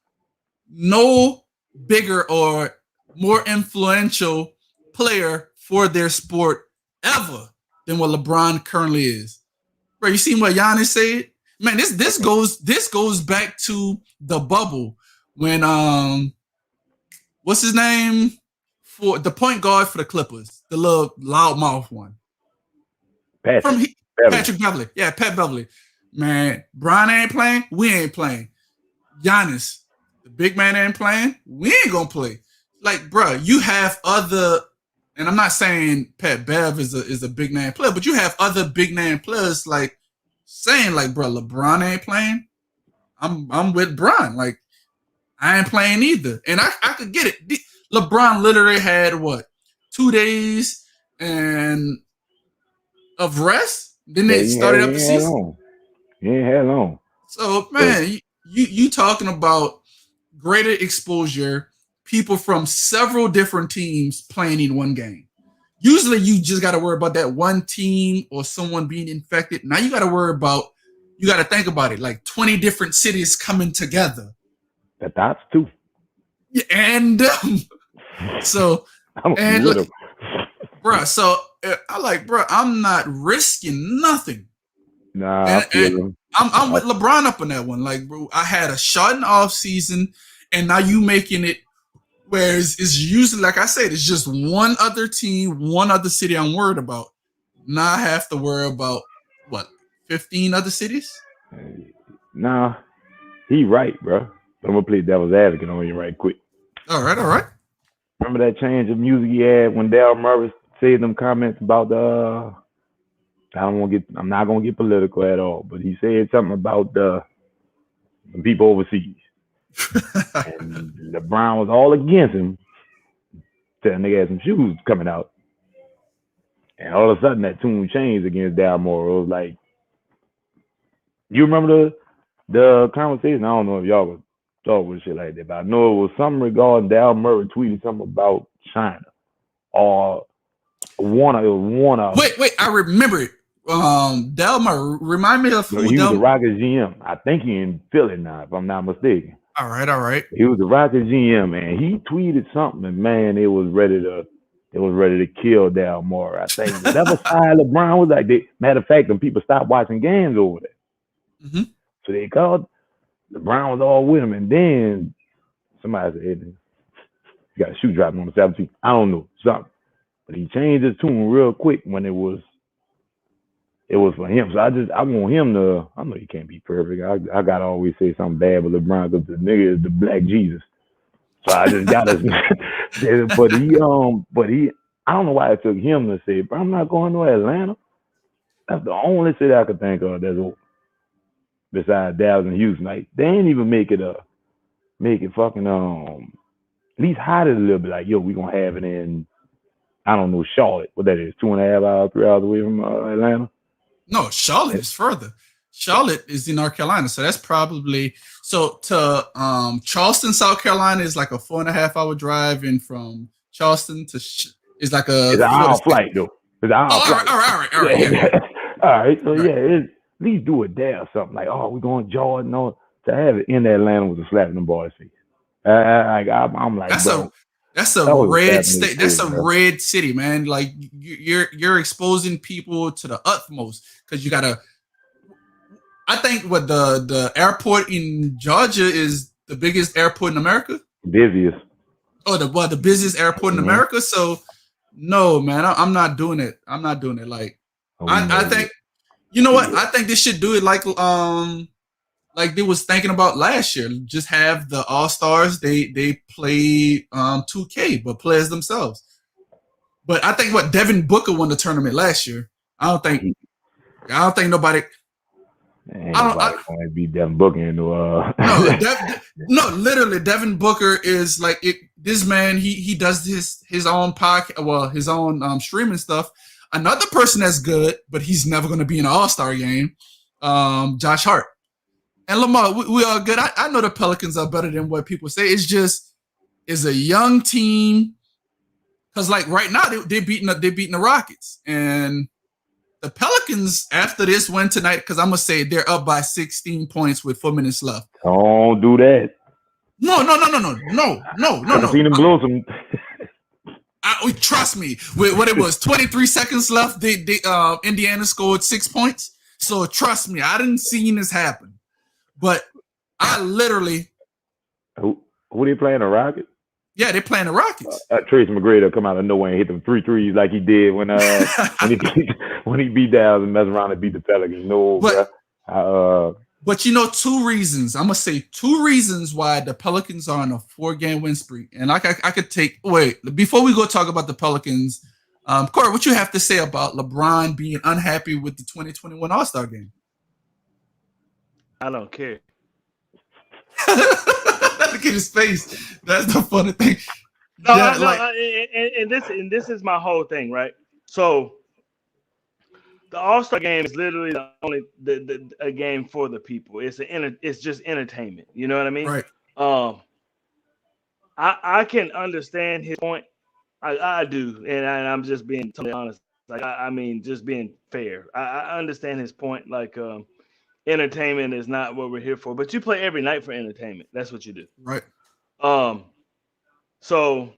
no bigger or more influential player for their sport ever than what LeBron currently is. Bro, you seen what Giannis said? Man, this goes back to the bubble when what's his name? For the point guard for the Clippers, the little loudmouth one. Patrick Beverley. Yeah, Pat Beverley. Man, Bron ain't playing, we ain't playing. Giannis, the big man ain't playing, we ain't gonna play. Like, bro, you have other, and I'm not saying Pat Bev is a big name player, but you have other big name players like saying, like, bro, LeBron ain't playing. I'm with Bron. Like, I ain't playing either. And I could get it. LeBron literally had 2 days and of rest. Then they started up the season. He ain't had long. So man, you talking about greater exposure, people from several different teams playing in one game. Usually you just got to worry about that one team or someone being infected. Now you got to think about it, like 20 different cities coming together. That's too. Yeah, and so, and look, bro, so I'm not risking nothing. Nah, I'm with LeBron up on that one. Like, bro, I had a shortened off season, and now you making it where it's usually, like I said, it's just one other team, one other city I'm worried about. Now I have to worry about 15 other cities? Nah, he right, bro. I'm gonna play devil's advocate on you right quick. All right. Remember that change of music he had when Daryl Murray said them comments about I'm not gonna get political at all, but he said something about the people overseas. And LeBron was all against him, telling nigga had some shoes coming out. And all of a sudden that tune changed against Daryl Morey. It was like, you remember the conversation? I don't know if y'all was talking with shit like that, but I know it was something regarding Daryl Murray tweeted something about China. Or Warner. Wait, I remember it. Daryl Murray, remind me of who. He was the Rockets GM. I think he in Philly now, if I'm not mistaken. All right. He was the Rockets GM, and he tweeted something, and man, it was ready to kill Daryl Morey. I think whatever side LeBron was like. Matter of fact, them people stopped watching games over there. Mm-hmm. So they called. LeBron was all with him, and then somebody said, "You got a shoe dropping on the 17th." I don't know something, but he changed his tune real quick when it was for him. So I want him to. I know he can't be perfect. I gotta always say something bad with LeBron because the nigga is the Black Jesus. So I just gotta. but he. I don't know why it took him to say, "But I'm not going to Atlanta." That's the only city I could think of that's open. Besides Dallas and Houston, like they ain't even make it fucking at least hide it a little bit. Like, yo, we gonna have it in, I don't know, Charlotte. What that is, 2.5 hours, 3 hours away from Atlanta. No, Charlotte is further. Charlotte is in North Carolina, so that's probably to Charleston, South Carolina is like a 4.5 hour drive, and from Charleston to is like it's an hour flight though. It's our flight. All right. Yeah. All right. So Right. at least do it there or something like, oh, we're going Jordan. No, to have it in Atlanta was a slap in the boys' face. I'm like, That's bro, a that was a red slap in his state. That's face, a bro. red city, man. Like you're exposing people to the utmost because you gotta. I think what the airport in Georgia is the biggest airport in America. Busiest. Oh, the busiest airport in Mhm. America. So no, man, I'm not doing it. I'm not doing it. Like Oh, we know I this. think you know what? I think they should do it like they was thinking about last year. Just have the All Stars. They play 2K, but play as themselves. But I think what Devin Booker won the tournament last year. I don't think nobody. Ain't I don't. nobody going to beat Devin Booker into No, literally, Devin Booker is like it. This man, he does his own podcast, well, his own streaming stuff. Another person that's good, but he's never going to be in an All Star game. Josh Hart and Lamar. We are good. I know the Pelicans are better than what people say. It's a young team. Because like right now they're beating the Rockets, and the Pelicans after this win tonight, because I'm gonna say they're up by 16 points with 4 minutes left. Don't do that. No. I've seen them blow some. Trust me, with what it was 23 seconds left, Indiana scored 6 points. So trust me, I didn't see this happen, but I literally. Who they playing, the Rockets? Yeah, they're playing the Rockets. Tracy McGrady come out of nowhere and hit them 3 threes like he did when he beat Dallas and messed around and beat the Pelicans. No, but you know, 2 reasons. I'm gonna say 2 reasons why the Pelicans are on a 4-game win streak. And I could take. Wait, before we go talk about the Pelicans, Corey, what you have to say about LeBron being unhappy with the 2021 All-Star game? I don't care. Look at his face. That's the funny thing. No, and this is my whole thing, right? So the All-Star game is literally the only a game for the people. It's just entertainment. You know what I mean? Right. I can understand his point. I do, and I'm just being totally honest. Like I mean, just being fair. I understand his point. Like entertainment is not what we're here for, but you play every night for entertainment. That's what you do. Right. So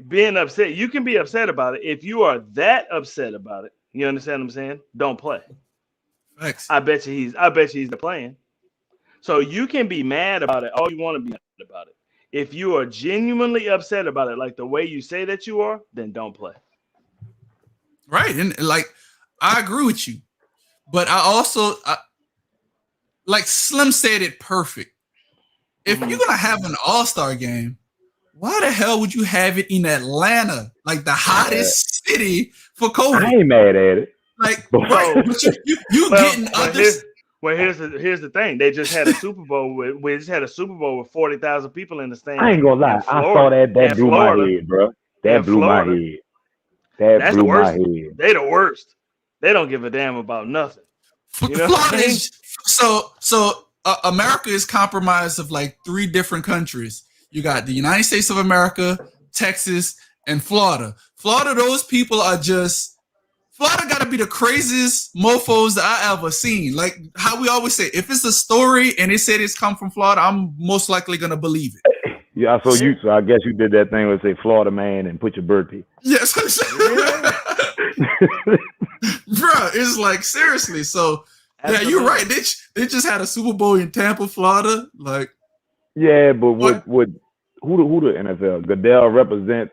being upset, you can be upset about it. If you are that upset about it, you understand what I'm saying? Don't play. Thanks. I bet you he's playing. So you can be mad about it all you want to be mad about it. If you are genuinely upset about it, like the way you say that you are, then don't play. Right. And like I agree with you. But I also like Slim said it perfect. If you're gonna have an All-Star game, why the hell would you have it in Atlanta, like the hottest city for COVID? I ain't mad at it. Like, but you getting others. Here's the thing. They just had a Super Bowl with 40,000 people in the stand. I ain't gonna lie. I saw that blew my head, bro. That blew my head. That blew my head. They the worst. They don't give a damn about nothing. You know Florida is so America is comprised of like 3 different countries. You got the United States of America, Texas, and Florida. Florida, those people are just Florida got to be the craziest mofos that I ever seen. Like how we always say, if it's a story and they said it's come from Florida, I'm most likely gonna believe it. Yeah, so I guess you did that thing where say Florida man and put your birthday. Yes, bro. It's like seriously. So yeah, you're right. They just had a Super Bowl in Tampa, Florida. Like yeah, but who the NFL? Goodell represent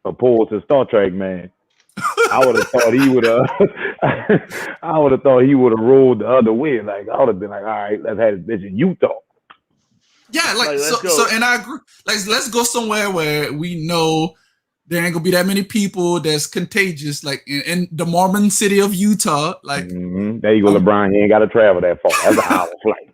opposed to Star Trek man. I would have thought he would have. I would have thought he would have rolled the other way. Like I would have been like, all right, let's have this bitch in Utah. Yeah, like so, and I agree. Like, let's go somewhere where we know there ain't gonna be that many people that's contagious. Like in the Mormon city of Utah. Like there you go, LeBron. He ain't got to travel that far. That's an hour flight.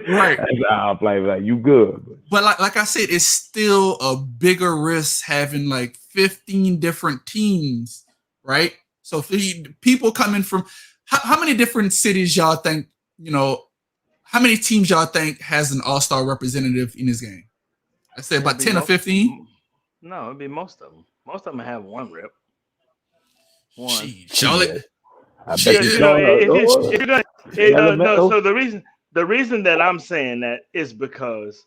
Right. That's an hour flight. Like you good. But like I said, it's still a bigger risk having like 15 different teams, right? So people coming from how many different cities y'all think, how many teams y'all think has an all-star representative in this game? I say about 10 or 15? No, it'd be most of them. Most of them have one rep. One. Charlotte. I bet Yeah. you You know, don't. if you're gonna, no. So the reason that I'm saying that is because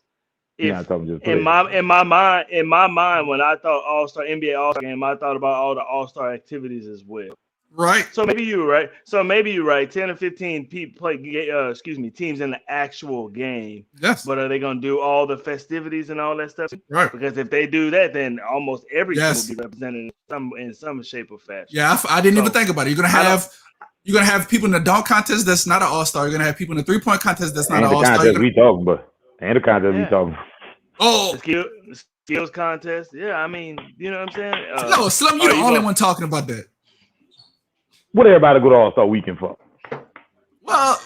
You're if not talking just in play. my mind, when I thought All Star NBA All Star game, I thought about all the All Star activities as well. Right. So maybe you're right. 10 or 15 people play. Teams in the actual game. Yes. But are they gonna do all the festivities and all that stuff? Right. Because if they do that, then almost every team Yes. will be represented in some shape or fashion. Yeah, I didn't even So, think about it. You're gonna have people in the dunk contest that's not an all-star. You're gonna have people in the 3-point contest that's not And an the all-star. contest we talking about. And the contest we Yeah. talking about. Oh The skills contest. Yeah, I mean, you know what I'm saying? no, Slim, you're the only one talking about that. What everybody go to All-Star Weekend for? Well,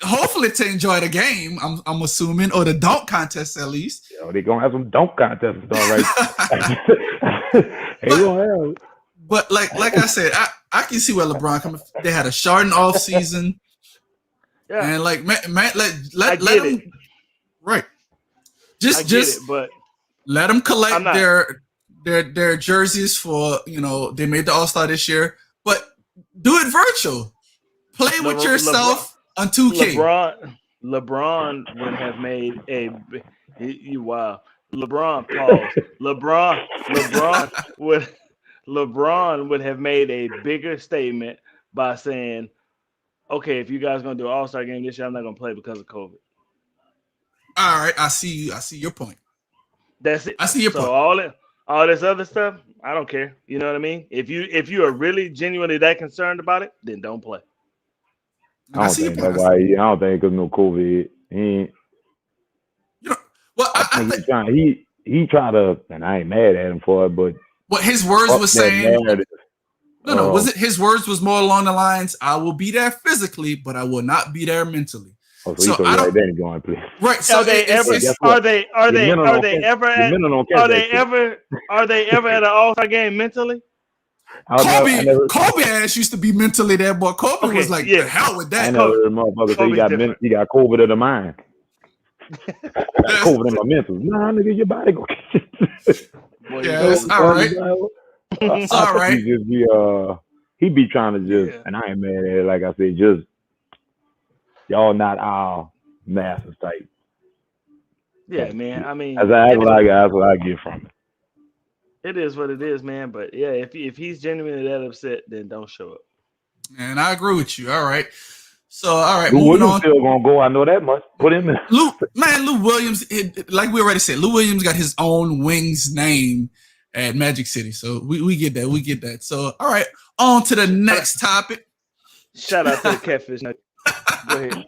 hopefully to enjoy the game, I'm assuming, or the dunk contest at least. Yo, they gonna have some dunk contests and stuff, right? They gonna have. But like I said, I can see where LeBron coming. They had a shortened off season, Yeah. and like man, let get them it. right. I get Just it, but let them collect I'm not- their jerseys for they made the All-Star this year, but do it virtual. Play with yourself on 2K. LeBron would have made wow. LeBron pause. LeBron would have made a bigger statement by saying, "Okay, if you guys gonna do an All-Star game this year, I'm not gonna play because of COVID." All right, I see your point. That's it. I see your point. So all this other stuff, I don't care. You know what I mean? If you are really genuinely that concerned about it, then don't play. I don't think that's why. I don't think because no COVID. He ain't. Well, I think he tried to, and I ain't mad at him for it, but what his words was saying. Narrative. No. Was it his words was more along the lines? I will be there physically, but I will not be there mentally. Oh, so he told you right then he's going to play. Right. So are they ever at an All-Star game mentally? Kobe ass used to be mentally there, but Kobe was like, the hell with that. I know the motherfucker say he got COVID of the mind. COVID in my mental. Nah, nigga, your body go. Yeah, it's all right. It's all right. He be trying to just, and I ain't mad at it. Like I said, just y'all not our masters type. Yeah, man. I mean, that's what I get from it. It is what it is, man. But yeah, if he's genuinely that upset, then don't show up. And I agree with you. All right. So all right, Lou moving Williams on. Still gonna go. I know that much. Put him in. Lou Williams, like we already said, Lou Williams got his own wings name at Magic City. So we get that. We get that. So all right, on to the next topic. Shout out to the catfish. Go ahead.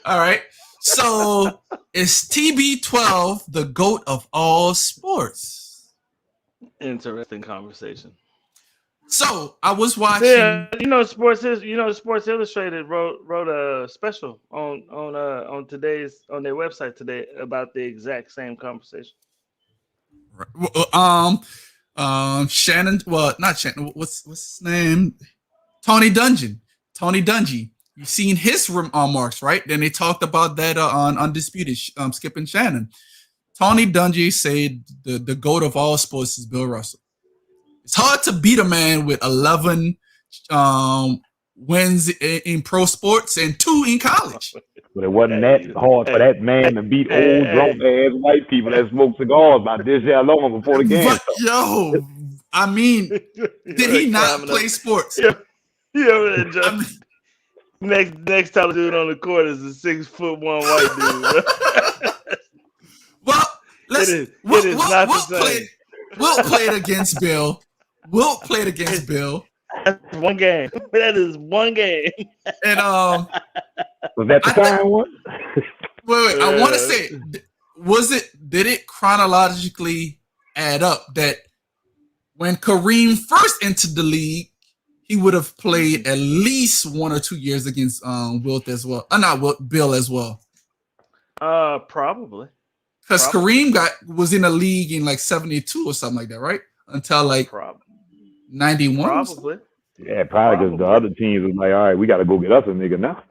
All right. So is TB12 the GOAT of all sports? Interesting conversation. So I was watching. Yeah, Sports Illustrated wrote a special on their website today about the exact same conversation. Shannon. Well, not Shannon. What's his name? Tony Dungy. You've seen his remarks, right? Then they talked about that on Undisputed, Skip and Shannon. Tony Dungy said the GOAT of all sports is Bill Russell. It's hard to beat a man with 11 wins in pro sports and 2 in college. But it wasn't that hard for that man to beat old drunk ass white people that smoke cigars about this year long before the game. But, yo, I mean, did he not play sports? Next time dude on the court is a 6'1" white dude. Well, We'll play it against Bill. That's one game. That is one game. And was that the time one? Wait. I want to say, did it chronologically add up that when Kareem first entered the league, he would have played at least 1 or 2 years against Wilt as well. Bill as well. Probably. Because Kareem was in the league in like 72 or something like that, right? Until like 91. Probably. Yeah, probably because the other teams was like, all right, we got to go get us a nigga now.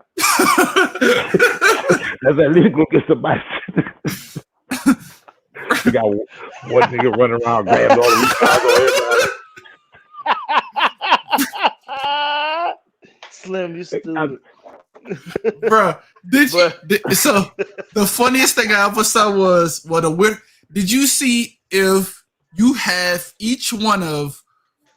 Let's at least go get somebody. You got one nigga running around grabbing all the rebounds on everybody. Slim, you stupid. Bruh, But so the funniest thing I ever saw was did you see if you have each one of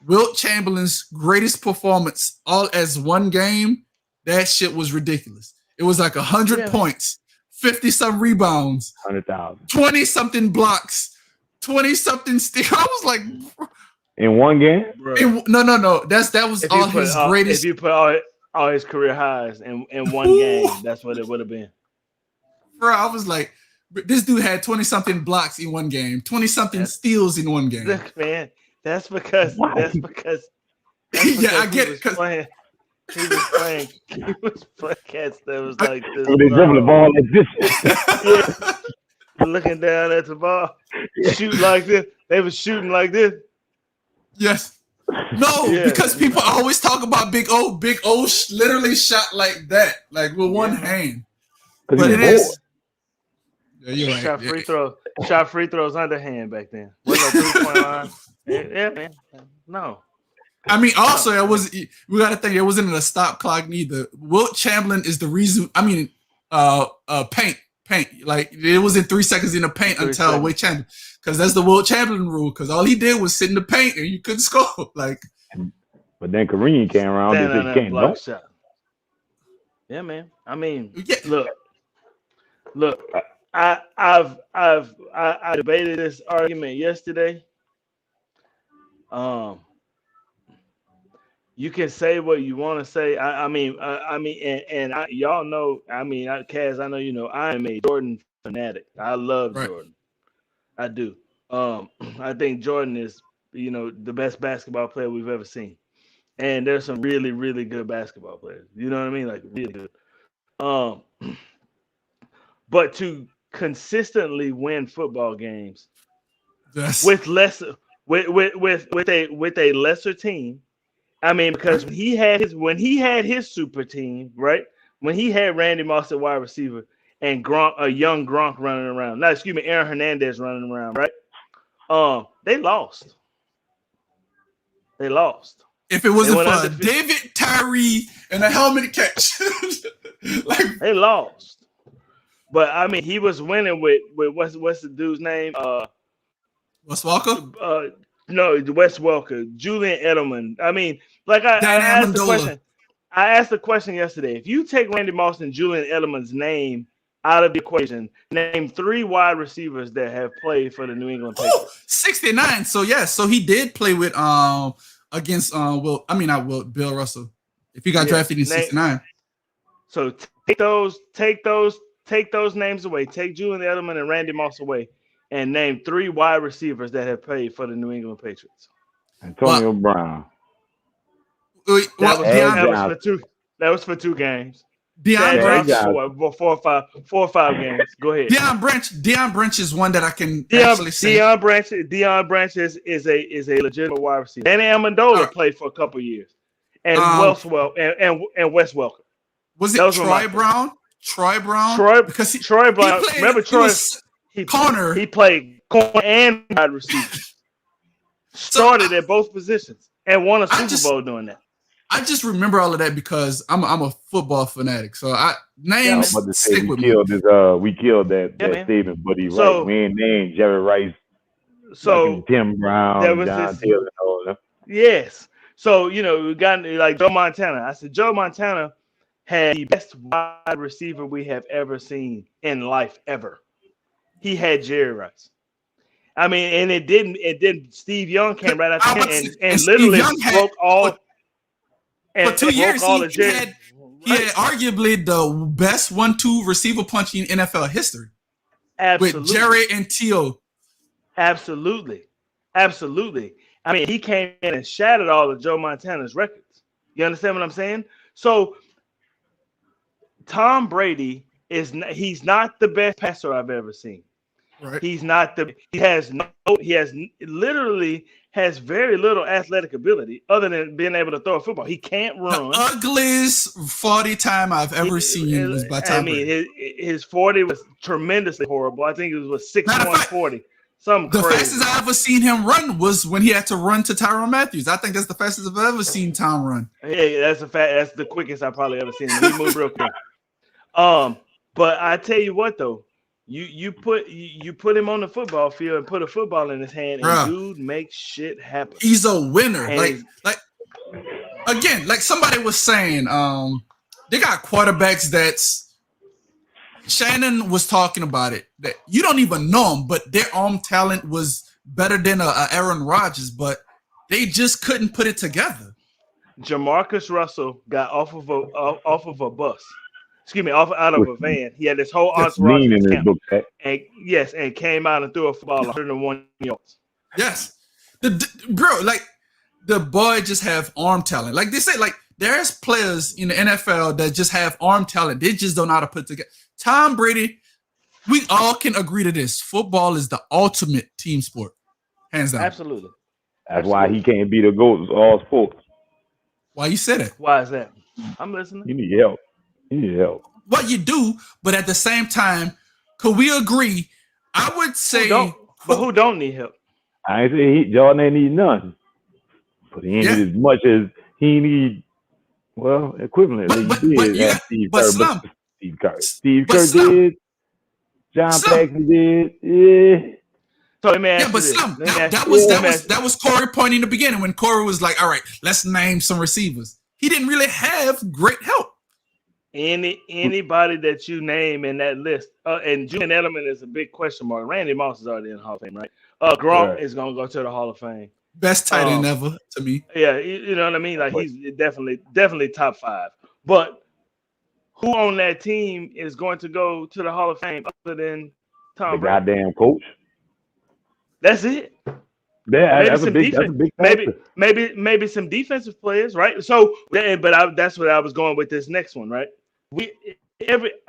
Wilt Chamberlain's greatest performance all as one game? That shit was ridiculous. It was like 100 points, 50-some rebounds, 100,000 20-something blocks, 20-something steals. I was like, in one game. no. That was all his greatest. If you put all his career highs in one game, that's what it would have been. Bro, I was like, this dude had 20-something blocks in one game, 20-something steals in one game. Look, man, that's because yeah, I get it. He was playing cats that was like this. When they dribbling the ball like this. Yeah. Looking down at the ball, shoot like this. They was shooting like this. Yes. No, because people always talk about Big O. Big O literally shot like that, like with one hand. But it is. Yeah, you're right. Shot free throws underhand back then. Wasn't no 3-point line. Yeah, man. No. I mean, also, we got to think it wasn't a stop clock neither. Wilt Chamberlain is the reason. I mean, paint. Like it was in 3 seconds in the paint until Wilt Chamberlain, because that's the Wilt Chamberlain rule. Because all he did was sit in the paint and you couldn't score. Like, but then Kareem came around and said, "Can't block shot." Yeah, man. I mean, look. I debated this argument yesterday. You can say what you want to say. I mean, y'all know. I mean, Kaz, I know you know. I am a Jordan fanatic. I love Jordan. I do. I think Jordan is, the best basketball player we've ever seen, and there's some really, really good basketball players. You know what I mean? Like really good. But to consistently win football games with a lesser team. I mean, because when he had his super team, right? When he had Randy Moss at wide receiver and a young Gronk running around. Aaron Hernandez running around, right? They lost. If it wasn't for David Tyree and a helmet catch, they lost. But I mean, he was winning with what's the dude's name? Wes Walker? No, Wes Welker, Julian Edelman. I mean, like I asked the question. I asked the question yesterday. If you take Randy Moss and Julian Edelman's name out of the equation, name 3 wide receivers that have played for the New England Patriots. 69. So yes, so he did play with against Bill Russell. If he got drafted in 69. So take those names away. Take Julian Edelman and Randy Moss away. And name 3 wide receivers that have played for the New England Patriots. Antonio Brown. That was for 2 games. Deion Branch. 4 or 5 games. Go ahead. Deion Branch is one that I can actually say. Deion Branch is a legitimate wide receiver. Danny Amendola played for a couple years. And Wes Welker. Was it Troy Brown? Troy Brown? Troy Brown. Remember Troy? Corner. He played corner and wide receiver. Started at both positions and won a Super Bowl doing that. I just remember all of that because I'm a football fanatic. So names stick with me. We killed that statement, but he's right. We ain't named Jerry Rice, Tim Brown, John Taylor, and all that. Yes. So we got like Joe Montana. I said Joe Montana had the best wide receiver we have ever seen in life ever. He had Jerry Rice. I mean, and it didn't. Steve Young came right after him and literally broke all. For 2 years, he had arguably the best 1-2 receiver punch in NFL history. Absolutely. With Jerry and T.O. Absolutely. I mean, he came in and shattered all of Joe Montana's records. You understand what I'm saying? So Tom Brady he's not the best passer I've ever seen. Right. He has very little athletic ability other than being able to throw a football. He can't run. The ugliest 40 time I've ever seen was by Tom Brady. His 40 was tremendously horrible. I think it was 6'1", 40. Something The crazy. fastest I ever seen him run was when he had to run to Tyrann Matthew. I think that's the fastest I've ever seen Tom run. Yeah, that's a fact. That's the quickest I probably ever seen him. He moved real quick. But I tell you what though, you put him on the football field and put a football in his hand, and Bruh. dude makes shit happen. He's a winner. And Like again, like somebody was saying, they got quarterbacks that's Shannon was talking about it, that you don't even know them, but their arm talent was better than a Aaron Rodgers, but they just couldn't put it together. Jamarcus Russell got off of a bus. Excuse me, out of a van. He had this whole entourage Lean in his camp, book pack. and came out and threw a football 101 yards. Yes, bro, like the boy just have arm talent. Like they say, like there's players in the NFL that just have arm talent. They just don't know how to put together. Tom Brady, we all can agree to this. Football is the ultimate team sport, hands down. Absolutely. That's why he can't be the GOAT of all sports. Why you said it? Why is that? I'm listening. You need help. You need help. What you do, but at the same time, could we agree? I would say, Who don't need help? I ain't saying Jordan ain't need none, but he ain't need as much as he need. Well, equivalent. Steve Kerr did. John Paxson did. Yeah. So let me ask yeah, but you Slim, this. that was Corey pointing in the beginning when Corey was like, "All right, let's name some receivers." He didn't really have great help. Anybody that you name in that list, and Julian Edelman is a big question mark. Randy Moss is already in the Hall of Fame, right? Gronk is gonna go to the Hall of Fame. Best tight end ever to me. Yeah, you know what I mean. Like he's definitely top 5. But who on that team is going to go to the Hall of Fame other than Tom Brady? Goddamn coach. That's it. Yeah, that's a big factor. Maybe some defensive players, right? So, that's what I was going with this next one, right?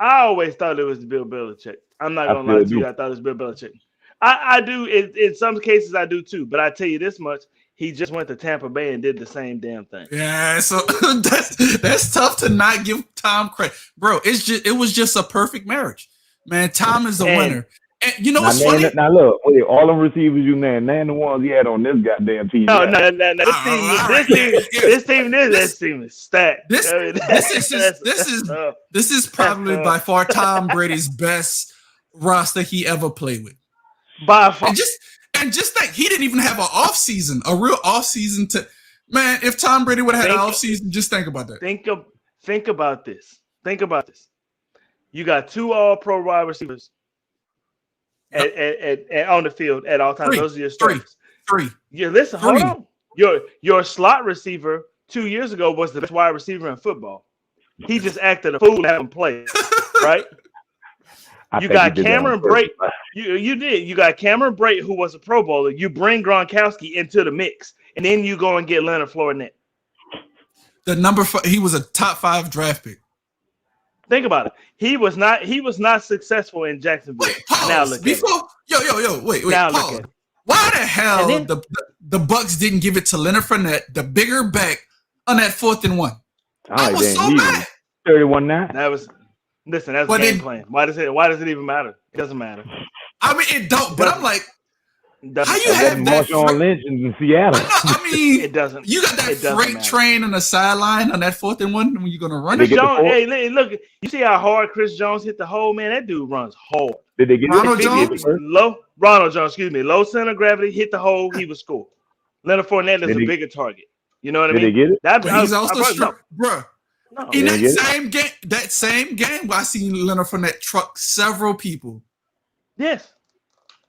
I always thought it was Bill Belichick. I'm not gonna lie to you. I thought it was Bill Belichick. I do. In some cases, I do too. But I tell you this much: he just went to Tampa Bay and did the same damn thing. Yeah, so that's tough to not give Tom credit, bro. It was just a perfect marriage, man. Tom is a winner. And you know what's funny? Now look, all them receivers you named, name the ones he had on this goddamn team. No. This team is stacked. This is probably by far Tom Brady's best roster he ever played with. By far. And just think, he didn't even have an off season, a real off season to. Man, if Tom Brady would have had an off season, just think about that. Think about this. You got 2 All-Pro wide receivers. At on the field at all times. Those are your starters. Three. Yeah, listen, hold on. Your slot receiver 2 years ago was the best wide receiver in football. He just acted a fool to have him play, right? You got Cameron Brate. You did. You got Cameron Brate, who was a Pro Bowler. You bring Gronkowski into the mix, and then you go and get Leonard Fournette. He was a top 5 draft pick. Think about it. He was not successful in Jacksonville. Wait, pause. Now look Wait. Now pause. look at it. Why the hell the Bucks didn't give it to Leonard Fournette, the bigger back, on that 4th and 1? I was so mad. 31-9. That's a game plan. Why does it even matter? It doesn't matter. I mean, it don't. But I'm like, how you have that Marshawn Lynch in Seattle? I mean, it doesn't. You got that freight train on the sideline on that 4th and 1 when you're gonna run it. Hey, look! You see how hard Chris Jones hit the hole, man? That dude runs hard. Did they get Ronald Jones? Ronald Jones, excuse me. Low center of gravity, hit the hole. He was scored. Leonard Fournette is a bigger target. You know what I mean? Did they get it? He's also strong, bro. No. In that same game, I seen Leonard Fournette truck several people. Yes,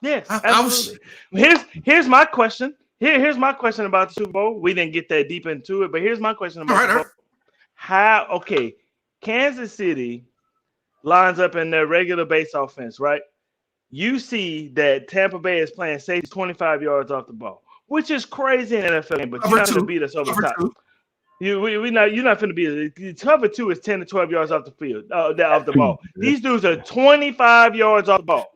absolutely. Here's my question. Here's my question about the Super Bowl. We didn't get that deep into it, but here's my question about the Super Bowl. Kansas City lines up in their regular base offense, right? You see that Tampa Bay is playing safety 25 yards off the ball, which is crazy in the NFL game, but you're not going to beat us over top. You're not going to be cover 2 is 10 to 12 yards off the field, off the ball. These dudes are 25 yards off the ball.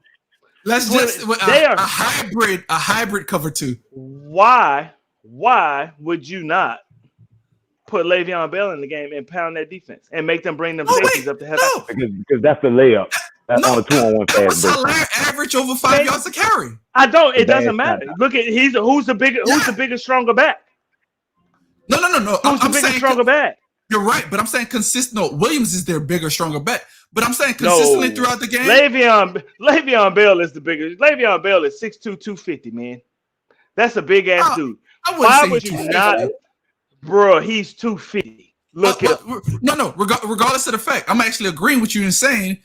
Let's just a hybrid cover 2. Why would you not put Le'Veon Bell in the game and pound that defense and make them bring them safeties up to heaven? Because that's the layup. That's No, on a 2-on-1 that fast was break. Hilaire average over 5 yards a carry. I don't. It Bad doesn't shot. matter. Look at who's the Yeah. bigger, stronger back? No. Who's the I'm bigger, saying stronger back? you're right, but I'm saying consistent. No, Williams is their bigger, stronger bet. But I'm saying consistently No, throughout the game. Le'Veon Bell is the biggest. Le'Veon Bell is 6'2", 250, man. That's a big ass dude. I wouldn't Why say would you 250. not, bro? He's 250. Look at him. No. Regardless of the fact, I'm actually agreeing with you in saying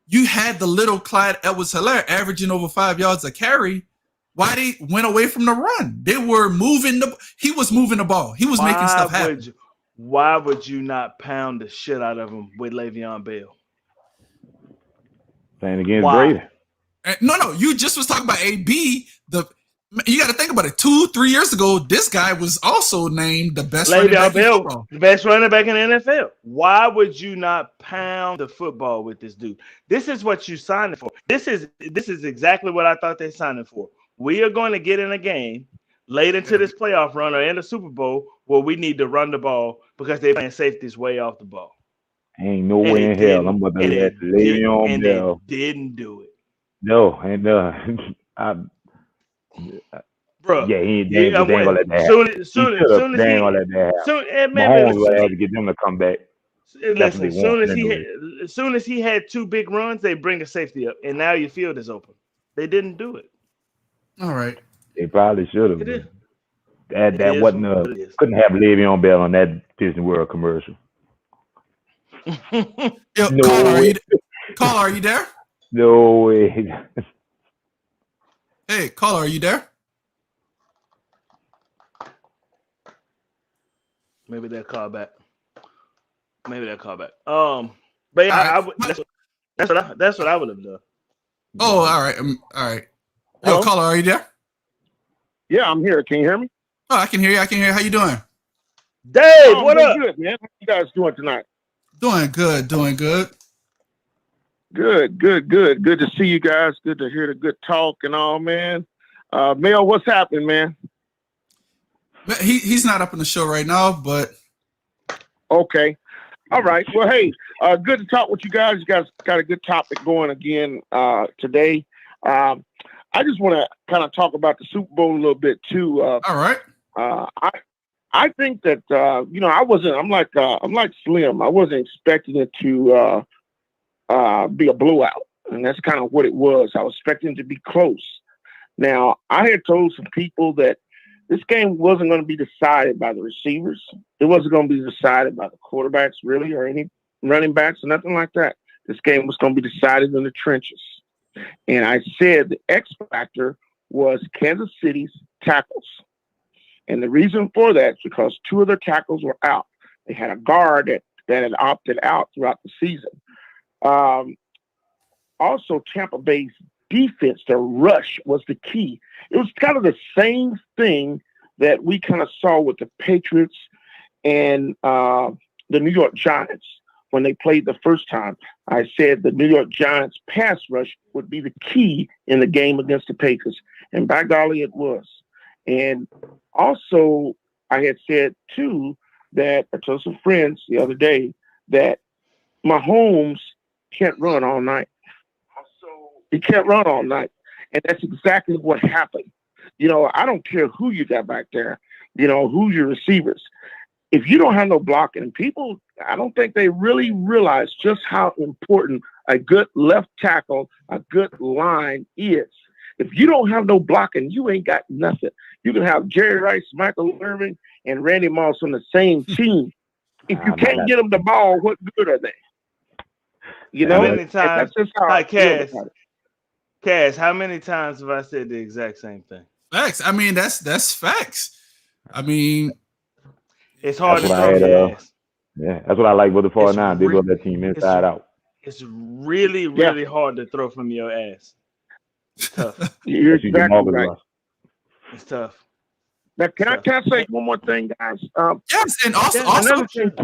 you had the little Clyde Edwards-Helaire averaging over 5 yards a carry. Why they went away from the run? They were moving he was moving the ball. He was making stuff happen. Why would you not pound the shit out of him with Le'Veon Bell? Playing against Brady. No. You just was talking about AB. You got to think about it. 2-3 years ago, this guy was also named the best running back in football. The best running back in the NFL. Why would you not pound the football with this dude? This is what you signed for. This is exactly what I thought they signed him for. We are going to get in a game late into this playoff run or in the Super Bowl where we need to run the ball because they're playing safeties way off the ball. Ain't no way in hell I'm about to let Le'Veon Bell. They didn't do it. No, and bro. Yeah, he ain't gonna let that happen. Soon as Mahomes will have to get them to come back. Listen, as soon as he had 2 big runs, they bring a safety up, and now your field is open. They didn't do it. All right. They probably should have. That wasn't couldn't have Le'Veon Bell on that Disney World commercial. Yo, Caller, are you there? No way. Hey, Caller, are you there? Maybe they'll call back. But yeah, that's what I would have done. Oh, all right. All right. Yo, Hello? Caller, are you there? Yeah, I'm here. Can you hear me? Oh, I can hear you. How you doing? Dave, what up? Good, man. How you guys doing tonight? Doing good. Good. Good to see you guys. Good to hear the good talk and all, man. Mel, what's happening, man? He's not up in the show right now, but okay. All right. Well, hey, good to talk with you guys. You guys got a good topic going again today. I just want to kind of talk about the Super Bowl a little bit too. All right. I think that I'm like Slim. I wasn't expecting it to be a blowout, and that's kind of what it was. I was expecting it to be close. Now, I had told some people that this game wasn't going to be decided by the receivers. It wasn't going to be decided by the quarterbacks, really, or any running backs or nothing like that. This game was going to be decided in the trenches. And I said the X factor was Kansas City's tackles. And the reason for that is because 2 of their tackles were out. They had a guard that had opted out throughout the season. Also, Tampa Bay's defense, their rush was the key. It was kind of the same thing that we kind of saw with the Patriots and the New York Giants when they played the first time. I said the New York Giants pass rush would be the key in the game against the Patriots. And by golly, it was. And also, I had said, too, that I told some friends the other day that Mahomes can't run all night. He can't run all night. And that's exactly what happened. I don't care who you got back there, who's your receivers. If you don't have no blocking, people, I don't think they really realize just how important a good left tackle, a good line is. If you don't have no blocking, you ain't got nothing. You can have Jerry Rice, Michael Irvin, and Randy Moss on the same team. If you can't get them the ball, what good are they? How many times? That's just how I feel about it. Cass, how many times have I said the exact same thing? Facts. I mean, that's facts. I mean, it's hard to throw your ass. Yeah, that's what I like with the 49. They build that team inside out. It's really, really hard to throw from your ass. It's tough. You're exactly right. It's tough. Now, can I say one more thing, guys? Yes, and also tell them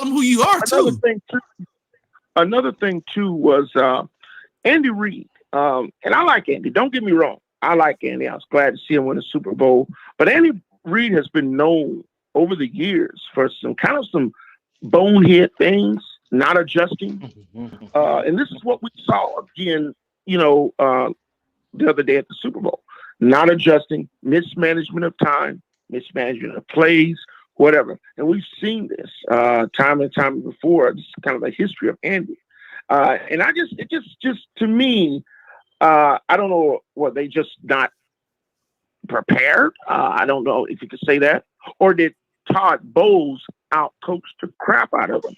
who you are too. Another thing too was Andy Reid. And I like Andy. Don't get me wrong. I like Andy. I was glad to see him win the Super Bowl. But Andy Reid has been known over the years for some bonehead things. not adjusting. And this is what we saw again, the other day at the Super Bowl. Not adjusting, mismanagement of time, mismanagement of plays, whatever. And we've seen this time and time before. This is kind of a history of Andy. And it just to me, I don't know what they just not prepared. I don't know if you could say that, or did Todd Bowles out coach the crap out of them?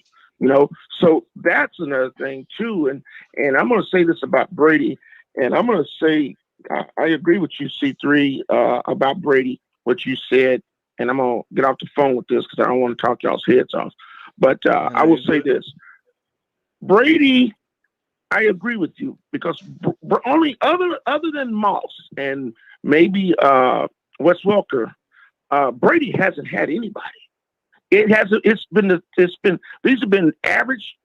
So that's another thing too. And I'm going to say this about Brady, and I'm going to say I agree with you, C3, about Brady, what you said, and I'm going to get off the phone with this because I don't want to talk y'all's heads off. But I will say this. Brady, I agree with you because only other than Moss and maybe Wes Welker, Brady hasn't had anybody. These have been average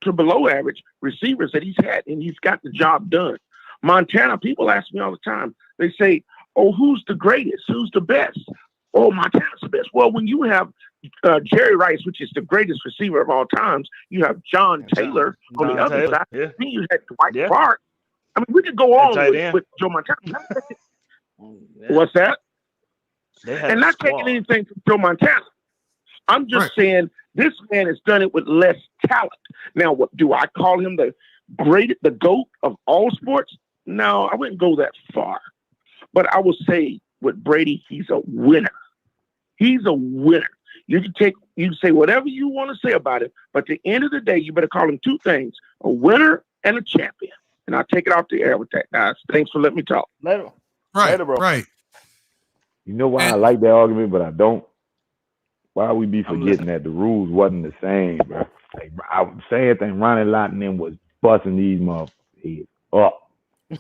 to below average receivers that he's had, and he's got the job done. Montana, people ask me all the time. They say, "Oh, who's the greatest? Who's the best?" "Oh, Montana's the best." Well, when you have Jerry Rice, which is the greatest receiver of all times, you have John Taylor on the other side. Yeah. Then you had Dwight Clark. I mean, we could go on with Joe Montana. What's that? And not taking anything from Joe Montana. I'm just saying this man has done it with less talent. Now, what do I call him the GOAT of all sports? No, I wouldn't go that far. But I will say with Brady, he's a winner. He's a winner. You can say whatever you want to say about it, but at the end of the day, you better call him two things: a winner and a champion. And I'll take it off the air with that, guys. Thanks for letting me talk. Later, bro. Right. You know why I like that argument, but I don't? Why we be forgetting that the rules wasn't the same, bro? Like, I was saying thing, Ronnie Lott and them was busting these motherfuckers up.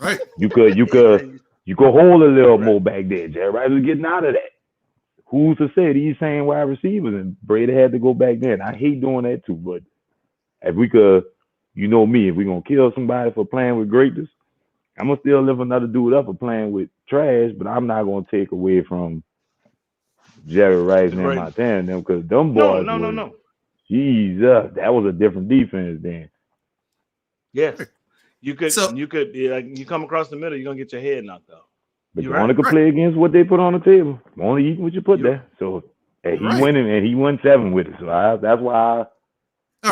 Right. You could hold a little more back there. Jerry Rice was getting out of that. Who's to say these same wide receivers and Brady had to go back there? And I hate doing that too, but if we could, you know me, if we're gonna kill somebody for playing with greatness, I'm gonna still lift another dude up for playing with trash, but I'm not gonna take away from Jerry Rice and Montana and them because them boys. No. Jesus, that was a different defense then. Yes. You come across the middle, you're gonna get your head knocked off. But you only could play against what they put on the table. You only eat what you put there. So he won 7 with it. So that's why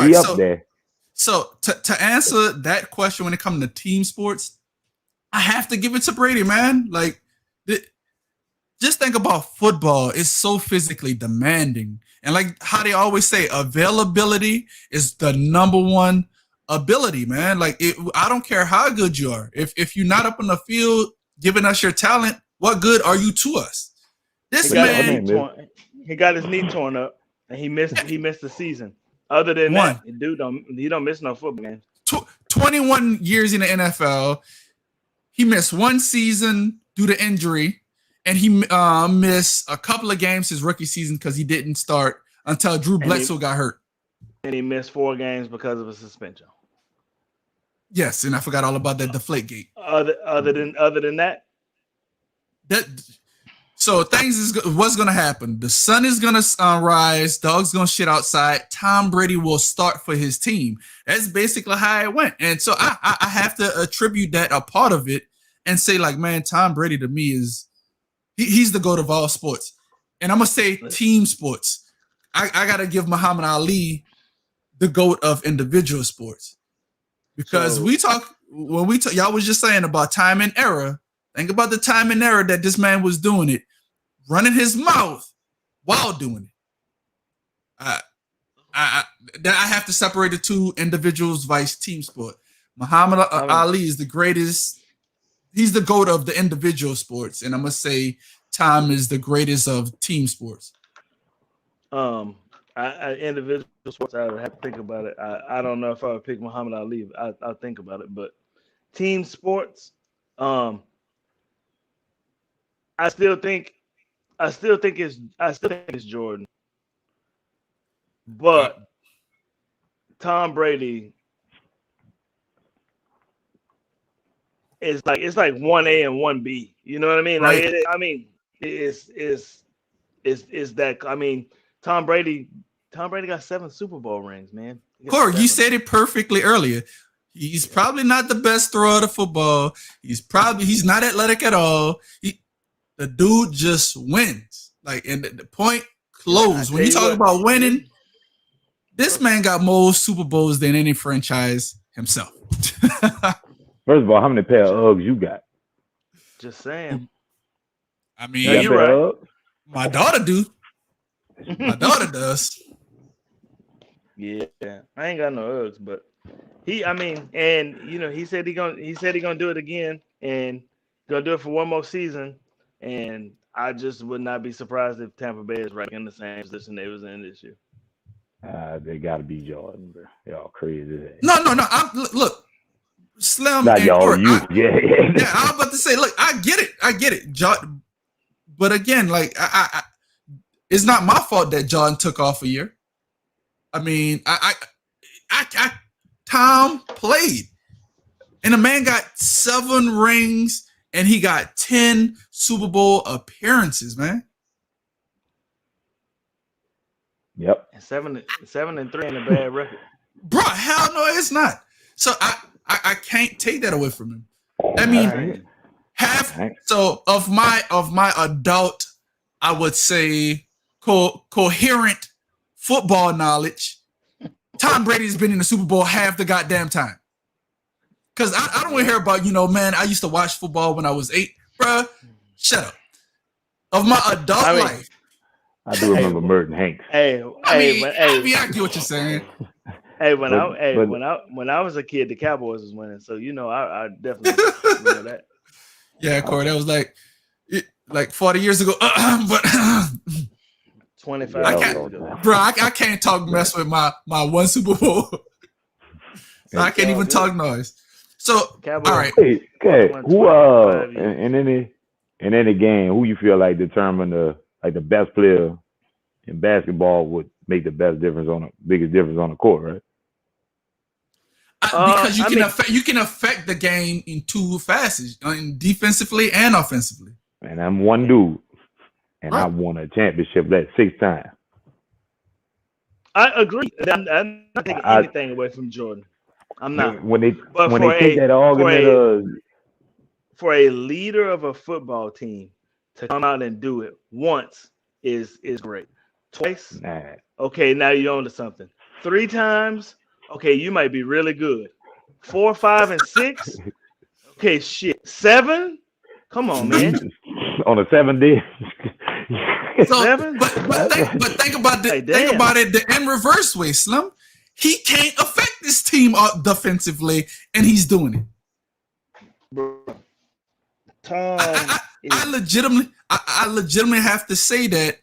he up there. So to answer that question when it comes to team sports, I have to give it to Brady, man. Like, just think about football. It's so physically demanding. And like how they always say, availability is the number one ability, man. Like, I don't care how good you are. If you're not up on the field giving us your talent, what good are you to us? This man, he got his knee torn up, and he missed the season. Other than that, he don't miss no football games. 21 years in the NFL, he missed one season due to injury, and he missed a couple of games his rookie season because he didn't start until Drew Bledsoe got hurt. And he missed 4 games because of a suspension. Yes, and I forgot all about that deflate gate. Other than that, so what's going to happen? The sun is going to rise. Dog's going to shit outside. Tom Brady will start for his team. That's basically how it went. And so I have to attribute that a part of it and say, like, man, Tom Brady to me he's the GOAT of all sports. And I'm going to say team sports. I got to give Muhammad Ali the GOAT of individual sports. Because y'all was just saying about time and error. Think about the time and error that this man was doing it, running his mouth while doing it. I have to separate the two individuals vice team sport. Muhammad Ali is the greatest. He's the GOAT of the individual sports, and I'm gonna say Tom is the greatest of team sports. Individual sports, I would have to think about it. I don't know if I would pick Muhammad Ali. I'll think about it. But team sports, I still think it's Jordan. But Tom Brady is like 1A and 1B. You know what I mean? Right. Like it's that. I mean, Tom Brady got 7 Super Bowl rings, man. Corey, you said it perfectly earlier. He's probably not the best thrower of the football. He's not athletic at all. The dude just wins. Like, and the point closed. When you talk about winning, this man got more Super Bowls than any franchise himself. First of all, how many pair of Uggs you got? Just saying. I mean, you're right. My daughter do. My daughter does. Yeah, I ain't got no Uggs, but he said he gonna do it again and gonna do it for one more season. And I just would not be surprised if Tampa Bay is right in the same position they was in this year. They gotta be Jordan, bro. Y'all crazy. No. Look, Slim. Not y'all, Corey, you. Yeah. I was about to say, look, I get it. Jordan, but again, like, I it's not my fault that Jordan took off a year. I mean, Tom played, and the man got 7 rings, and he got 10 Super Bowl appearances, man. Yep. And 7-3 in a bad record. Bro, hell no, it's not. So I can't take that away from him. I mean, so of my adult, I would say coherent football knowledge, Tom Brady's been in the Super Bowl half the goddamn time. Because I don't want to hear about, man, I used to watch football when I was 8. Bruh, shut up. Of my adult life. I do remember Merton Hanks. I get what you're saying. When I was a kid, the Cowboys was winning. So, I definitely know that. Yeah, Corey, that was like 40 years ago. But 25 years ago. Bro, I can't talk mess with my one Super Bowl. So I can't even talk noise. So, Cowboys, all right. Hey, okay. Who in any game, who you feel like determined the best player in basketball would make the biggest difference on the court, right? Because you can affect the game in 2 facets, defensively and offensively. And I'm one dude, and I won a championship 6 times. I agree. I'm not taking anything away from Jordan. I'm not. When they take that argument for a leader of a football team to come out and do it once is great. Twice, okay, now you're on to something. 3 times, okay, you might be really good. 4, 5, and 6, okay, shit. 7, come on, man. On a 7 day. So, 7, but think about it. Think about it the in reverse way, Slim. He can't affect this team defensively, and he's doing it. Bro, Tom, I legitimately have to say that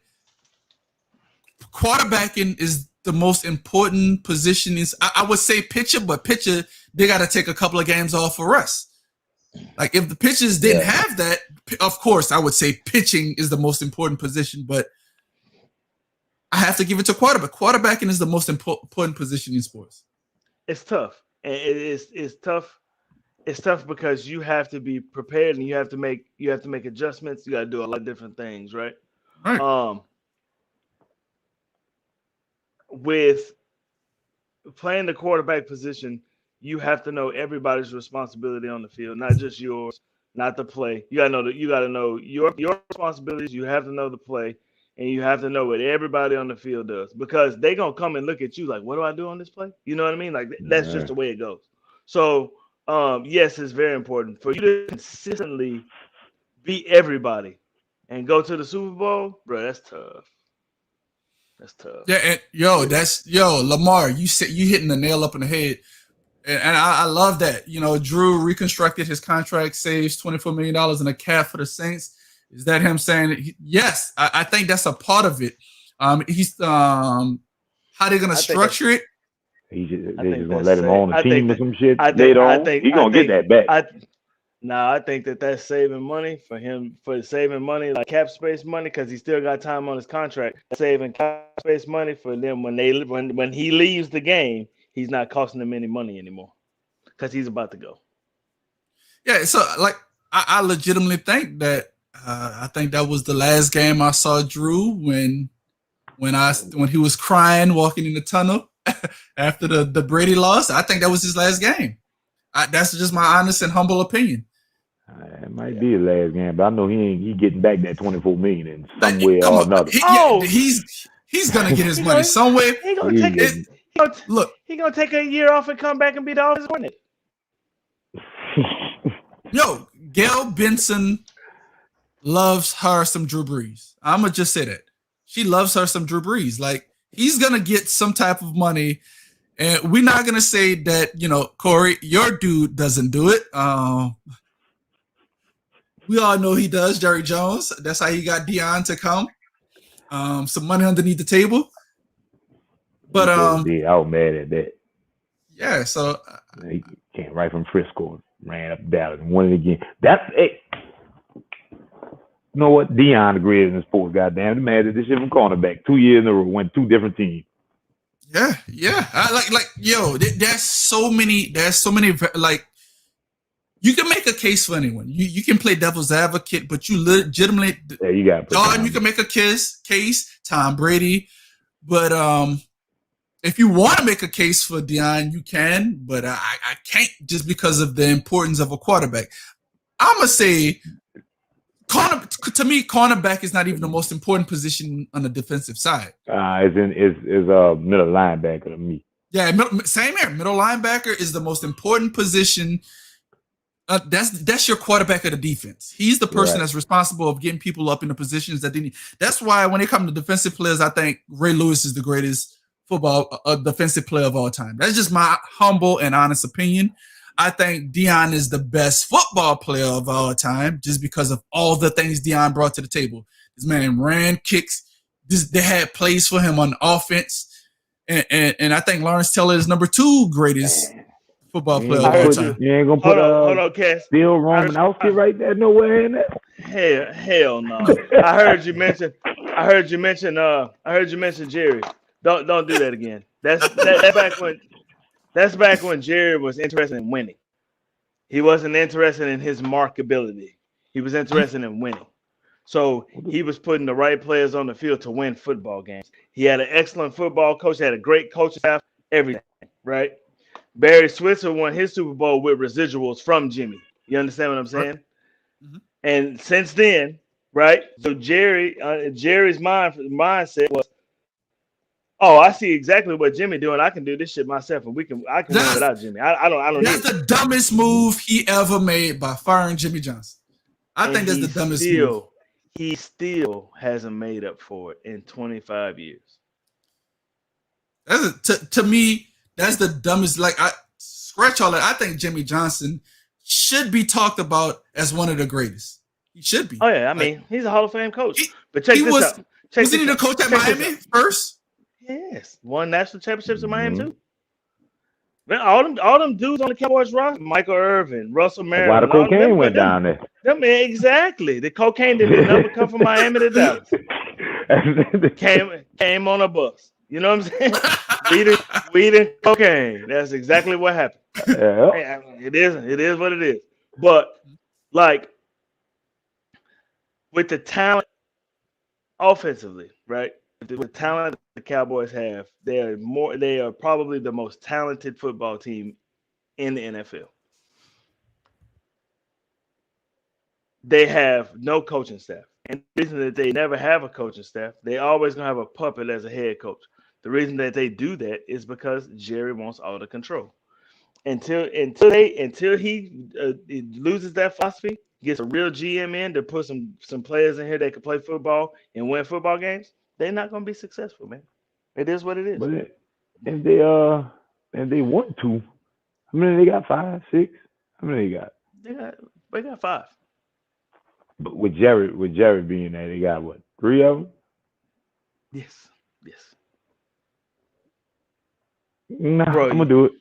quarterbacking is the most important position. I would say pitcher, but pitcher, they got to take a couple of games off for rest. Like, if the pitchers didn't have that, of course, I would say pitching is the most important position, but I have to give it to quarterback. Quarterbacking is the most important position in sports. It's tough. And it's tough. It's tough because you have to be prepared and you have to make adjustments. You got to do a lot of different things, right? Right. With playing the quarterback position, you have to know everybody's responsibility on the field, not just yours, not the play. You gotta know your responsibilities. You have to know the play, and you have to know what everybody on the field does, because they gonna come and look at you like, what do I do on this play? You know what I mean? Like, that's just the way it goes. So yes, it's very important for you to consistently beat everybody and go to the Super Bowl, bro. That's tough. That's tough. Yeah, and Lamar, you hitting the nail up in the head. And I love that. Drew reconstructed his contract, saves $24 million in a cap for the Saints. Is that him saying, yes, I think that's a part of it. He's how they're going to structure it. They're just going to let him on the team or some shit later on. He's going to get that back. I think that's saving money for him, for saving money, like cap space money, because he still got time on his contract. Saving cap space money for them when he leaves the game. He's not costing them any money anymore because he's about to go. Yeah, so like I legitimately think that I think that was the last game I saw Drew when he was crying walking in the tunnel. after the Brady loss. I think that was his last game. That's just my honest and humble opinion. It might be his last game, but I know he getting back that $24 million in some Like, way come or on, another. he's gonna get his money somewhere. He gonna take He Look, he gonna take a year off and come back and be the offensive coordinator. yo, Gail Benson loves her some Drew Brees. I'm gonna just say that she loves her some Drew Brees. Like, he's gonna get some type of money, and we're not gonna say that, Corey, your dude doesn't do it. We all know he does. Jerry Jones. That's how he got Deion to come. Some money underneath the table. But I was mad at that. yeah. So He came right from Frisco, ran up Dallas, and won it again. That's it. You know what? Deion the greatest in sports. Goddamn, the man did this shit from cornerback 2 years in a row, went 2 different teams. yeah. I yo. There's so many. Like, you can make a case for anyone. You can play devil's advocate, but you legitimately, Yeah, you got Jordan, you can make a case. Tom Brady, but if you want to make a case for Deion, you can. But I can't, just because of the importance of a quarterback. I'm gonna say, to me, cornerback is not even the most important position on the defensive side. It's middle linebacker to me. Yeah, same here. Middle linebacker is the most important position. That's your quarterback of the defense. He's the person that's responsible of getting people up in the positions that they need. That's why when it comes to defensive players, I think Ray Lewis is the greatest defensive player of all time. That's just my humble and honest opinion. I think Deion is the best football player of all time, just because of all the things Deion brought to the table. This man ran, kicks. They had plays for him on offense, and I think Lawrence Taylor is number 2 greatest football player of all time. You ain't gonna put hold on, Cass. Bill Roman outfit right there nowhere in there. Hell no. I heard you mention Jerry. Don't do that again. That's back when Jerry was interested in winning. He wasn't interested in his markability. He was interested in winning. So he was putting the right players on the field to win football games. He had an excellent football coach, had a great coaching staff, everything, right? Barry Switzer won his Super Bowl with residuals from Jimmy. You understand what I'm saying? Mm-hmm. And since then, right? So Jerry's mindset was, oh, I see exactly what Jimmy doing. I can do this shit myself, and I can win without Jimmy. I don't. That's the dumbest move he ever made by firing Jimmy Johnson. I think that's the dumbest move. He still hasn't made up for it in 25 years. To me, that's the dumbest. Like, I scratch all that. I think Jimmy Johnson should be talked about as one of the greatest. He should be. Oh yeah, I mean, he's a Hall of Fame coach. But check this out. Wasn't he the coach at Miami first? Yes, won national championships in Miami too. Man, all them dudes on the Cowboys roster, Michael Irvin, Russell Merritt. Why the cocaine went down there? Exactly. The cocaine didn't never come from Miami to Dallas. Came on a bus. You know what I'm saying? Weed and cocaine. That's exactly what happened. Yeah. It is what it is. But like, with the talent offensively, right? With the talent the Cowboys have, they are probably the most talented football team in the NFL. They have no coaching staff. And the reason that they never have a coaching staff, they always gonna have a puppet as a head coach. The reason that they do that is because Jerry wants all the control. Until he loses that philosophy, gets a real GM in to put some players in here that can play football and win football games, they're not going to be successful, man. It is what it is. But if they want to, how many they got? 5, 6? How many they got? They got 5. But with Jerry being there, they got what? 3 of them? Yes. Nah, bro, I'm gonna do it.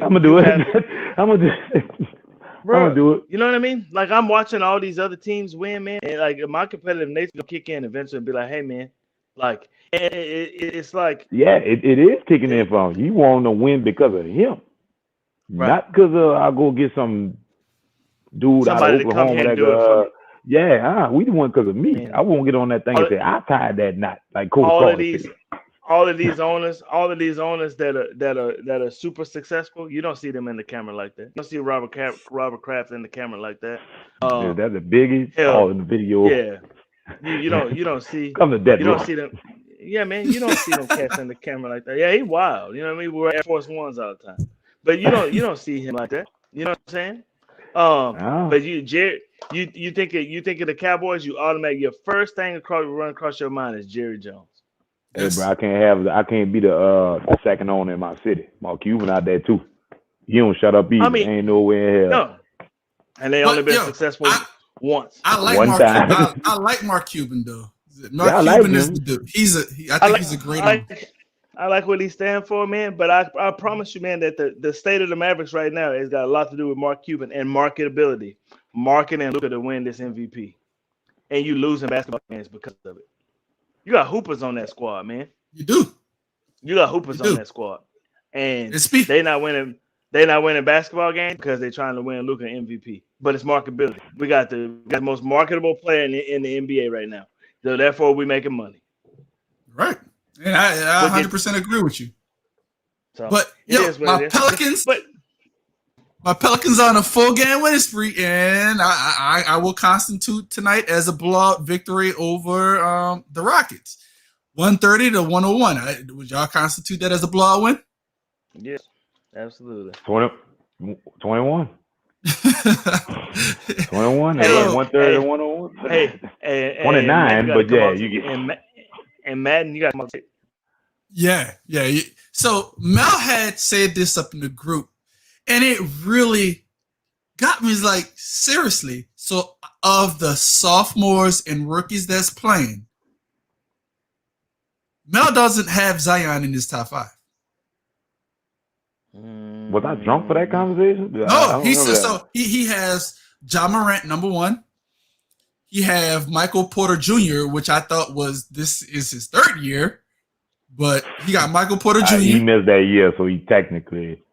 I'm gonna do it. You know what I mean? Like, I'm watching all these other teams win, man, and like my competitive nature will kick in eventually and be like, hey, man, like it's like, yeah, it is kicking in for him. You want to win because of him, right? Not because I'll go get some dude Somebody out of Oklahoma that we the one because of me. Man. I won't get on that thing and say I tied that knot like Coach. all of these owners that are super successful, you don't see them in the camera like that. You don't see Robert Kraft in the camera like that. Is that the biggie? Hell, Oh, in the video. yeah. You don't see Come to death you don't row. see them. Yeah, man, you don't see them cats in the camera like that. Yeah, he wild. You know what I mean? We wear Air Force Ones all the time, but you don't see him like that. You know what I'm saying? Oh. But Jerry, you think of the Cowboys, you automatically your first thing run across your mind is Jerry Jones. Hey, Yes. bro, I can't be the second owner in my city. Mark Cuban out there too. He don't shut up either. I mean, Ain't no way in hell. no, and they only But been yo, successful I, once. I like One Mark. time. I like Mark Cuban though. Yeah, Mark I like Cuban is the him. dude. I I think like he's a great I owner. like I like what he stands for, man. But I promise you, man, that the state of the Mavericks right now has got a lot to do with Mark Cuban and marketability, marketing and Luka to win this MVP, and you losing basketball games because of it. You got hoopers on that squad, man. You do. You got You hoopers on do. that squad, and It's speak. they not winning. They not winning basketball games because they're trying to win Luka MVP. But it's marketability. We got the most marketable player in the NBA right now. So therefore, we making money. Right. And I We'll get 100% agree with you. so But it yo, is what it is. But my Pelicans on a 4-game winning spree, and I will constitute tonight as a blowout victory over the Rockets, 130 to 101. Would y'all constitute that as a blowout win? yes, absolutely. 21. 21. Hey, Hey, Yo, 130 hey, to 101. hey, 29, you got to but come yeah, out. you get. And Madden, you got to come out. yeah. So Mel had said this up in the group, and it really got me like, seriously. So of the sophomores and rookies that's playing, Mel doesn't have Zion in his top 5. Was I drunk for that conversation? I No, don't he remember says that. so. He has John Morant number 1. He have Michael Porter Jr., which I thought this is his 3rd year, but he got Michael Porter Jr. He missed that year, so he technically.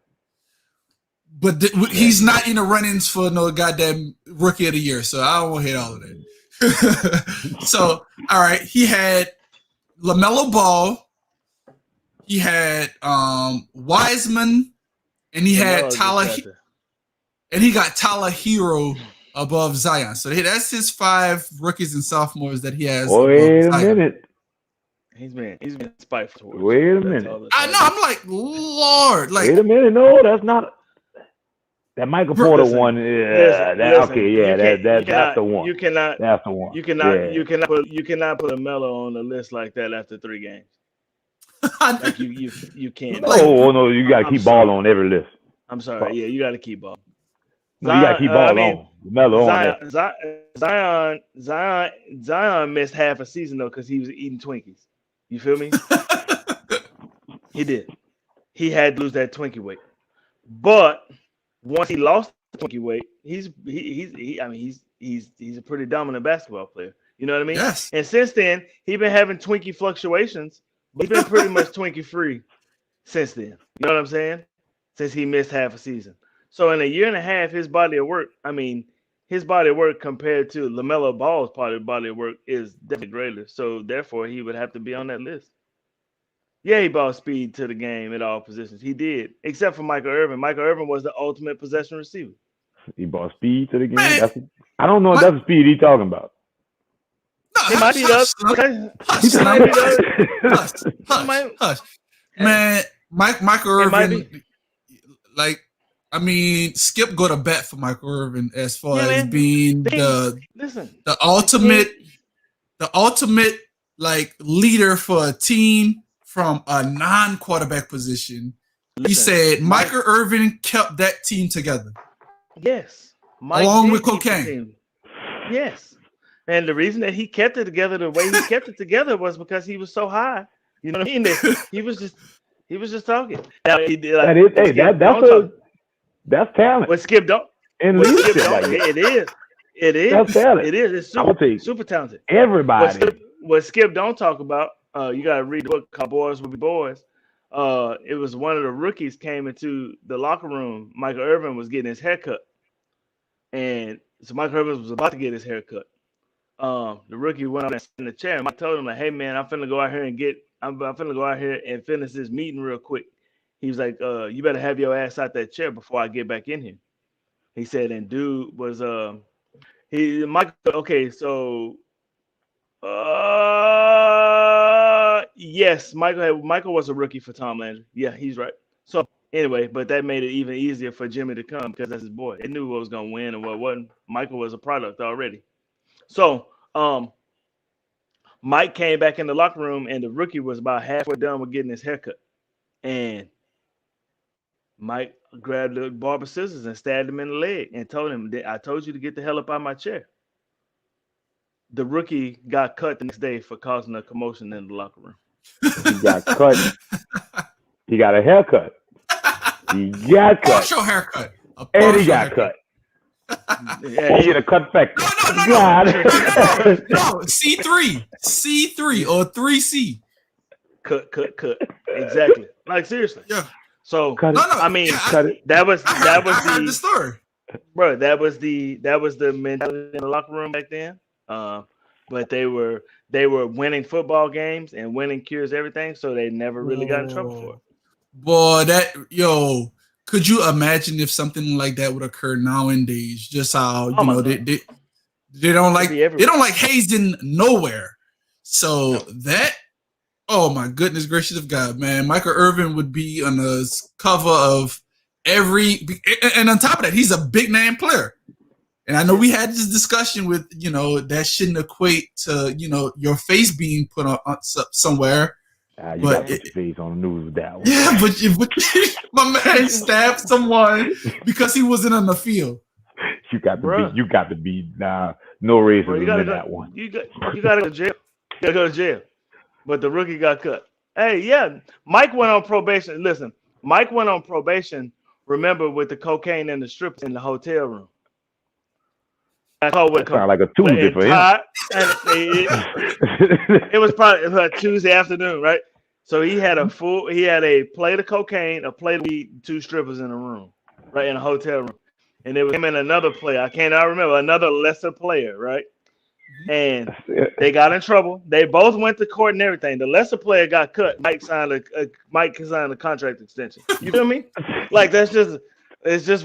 But he's not in the run-ins for no goddamn rookie of the year, so I don't want to hit all of that. So, all right, he had LaMelo Ball, he had Wiseman, and he had Tyler, and he got Tyler Hero above Zion. So that's his 5 rookies and sophomores that he has. Wait a Zion. minute. He's been spiteful. Wait a minute. I know. I'm like, Lord. Like, Wait a minute. No, that's not. That Michael Porter one. Listen, okay. Yeah, that's the one. You cannot. That's the one. You cannot. Yeah. You cannot put a Melo on the list like that after 3 games. Like you can't. No, you gotta keep ball on every list. I'm sorry. Yeah, you got to keep ball. No, you gotta keep ball on. Melo on that. Zion missed half a season though because he was eating Twinkies. You feel me? He did. He had to lose that Twinkie weight. But once he lost the Twinkie weight, he's a pretty dominant basketball player. You know what I mean? Yes. And since then, he's been having Twinkie fluctuations, but he's been pretty much Twinkie free since then. You know what I'm saying? Since he missed half a season. So in a year and a half, his body of work, compared to LaMelo Ball's body of work is definitely greater. So therefore, he would have to be on that list. Yeah, he brought speed to the game at all positions. He did, except for Michael Irvin. Michael Irvin was the ultimate possession receiver. He brought speed to the game. I don't know if that's the speed he's talking about. It might be Hush. Man, Michael Irvin, like, I mean, Skip go to bat for Michael Irvin as far as being the ultimate like leader for a team from a non-quarterback position. He said Michael Irvin kept that team together. Yes. Along with cocaine. Yes. And the reason that he kept it together the way he kept it together was because he was so high. You know what I mean? He was just talking. Now, that's talent. What Skip don't? And leadership like that. It is. That's talent. It is. It's super talented. Everybody. What Skip don't talk about, you got to read the book called Boys Will Be Boys. It was one of the rookies came into the locker room. Michael Irvin was getting his hair cut. And so Michael Irvin was about to get his hair cut. the rookie went on in the chair. And I told him like, "Hey man, I'm finna go out here and I'm finna go out here and finish this meeting real quick." He was like, "You better have your ass out that chair before I get back in here." He said, and dude was Michael. Okay, so yes, Michael was a rookie for Tom Landry. Yeah, he's right. So anyway, but that made it even easier for Jimmy to come because that's his boy. They knew what was gonna win and what wasn't. Michael was a product already. So Mike came back in the locker room and the rookie was about halfway done with getting his haircut. And Mike grabbed the barber scissors and stabbed him in the leg and told him, "I told you to get the hell up out of my chair." The rookie got cut the next day for causing a commotion in the locker room. He got cut. He got a haircut. He got cut. Partial haircut. And he got cut. Yeah, He had a cut factor. No. God. No, C3 or 3C. Cut. Exactly. Like seriously. Yeah. So Cut it. No. I mean, Cut it. that was I heard the story. bro. That was the mentality in the locker room back then. But they were winning football games and winning cures everything, so they never really got in trouble for it. Boy, could you imagine if something like that would occur nowadays? Just how they don't like hazing nowhere. So oh my goodness gracious of God, man, Michael Irvin would be on the cover of and on top of that, he's a big name player. And I know we had this discussion with, that shouldn't equate to, your face being put on somewhere. You got your face on the news with that one. Yeah, but my man stabbed someone because he wasn't on the field. You got to be no racism in that one. You got to go to jail. You got to go to jail. But the rookie got cut. Hey, yeah, Mike went on probation. Listen, Mike went on probation. Remember, with the cocaine and the strips in the hotel room. That sounds like a Tuesday for him. It was probably a Tuesday afternoon, right? So he had a plate of cocaine, a plate of weed, 2 strippers in a room, right, in a hotel room. And it was him and another player. I cannot remember, another lesser player, right? And they got in trouble. They both went to court and everything. The lesser player got cut. Mike signed a contract extension. You feel me? Like it's just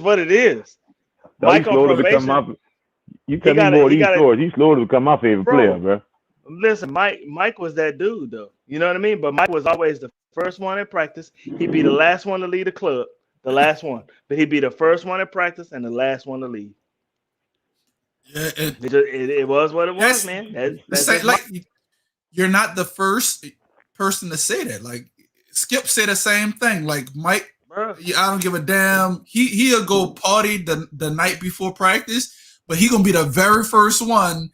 what it is. Mike on probation. You tell me more of these stories. He's slow to become my favorite player, bro. Listen, Mike was that dude, though. You know what I mean? But Mike was always the first one in practice. He'd be the last one to lead the club, the last one. But he'd be the first one in practice and the last one to lead. Yeah, it was what it was, man. You're not the first person to say that. Like Skip said the same thing. Like Mike, I don't give a damn. He'll go party the night before practice. But he gonna be the very first one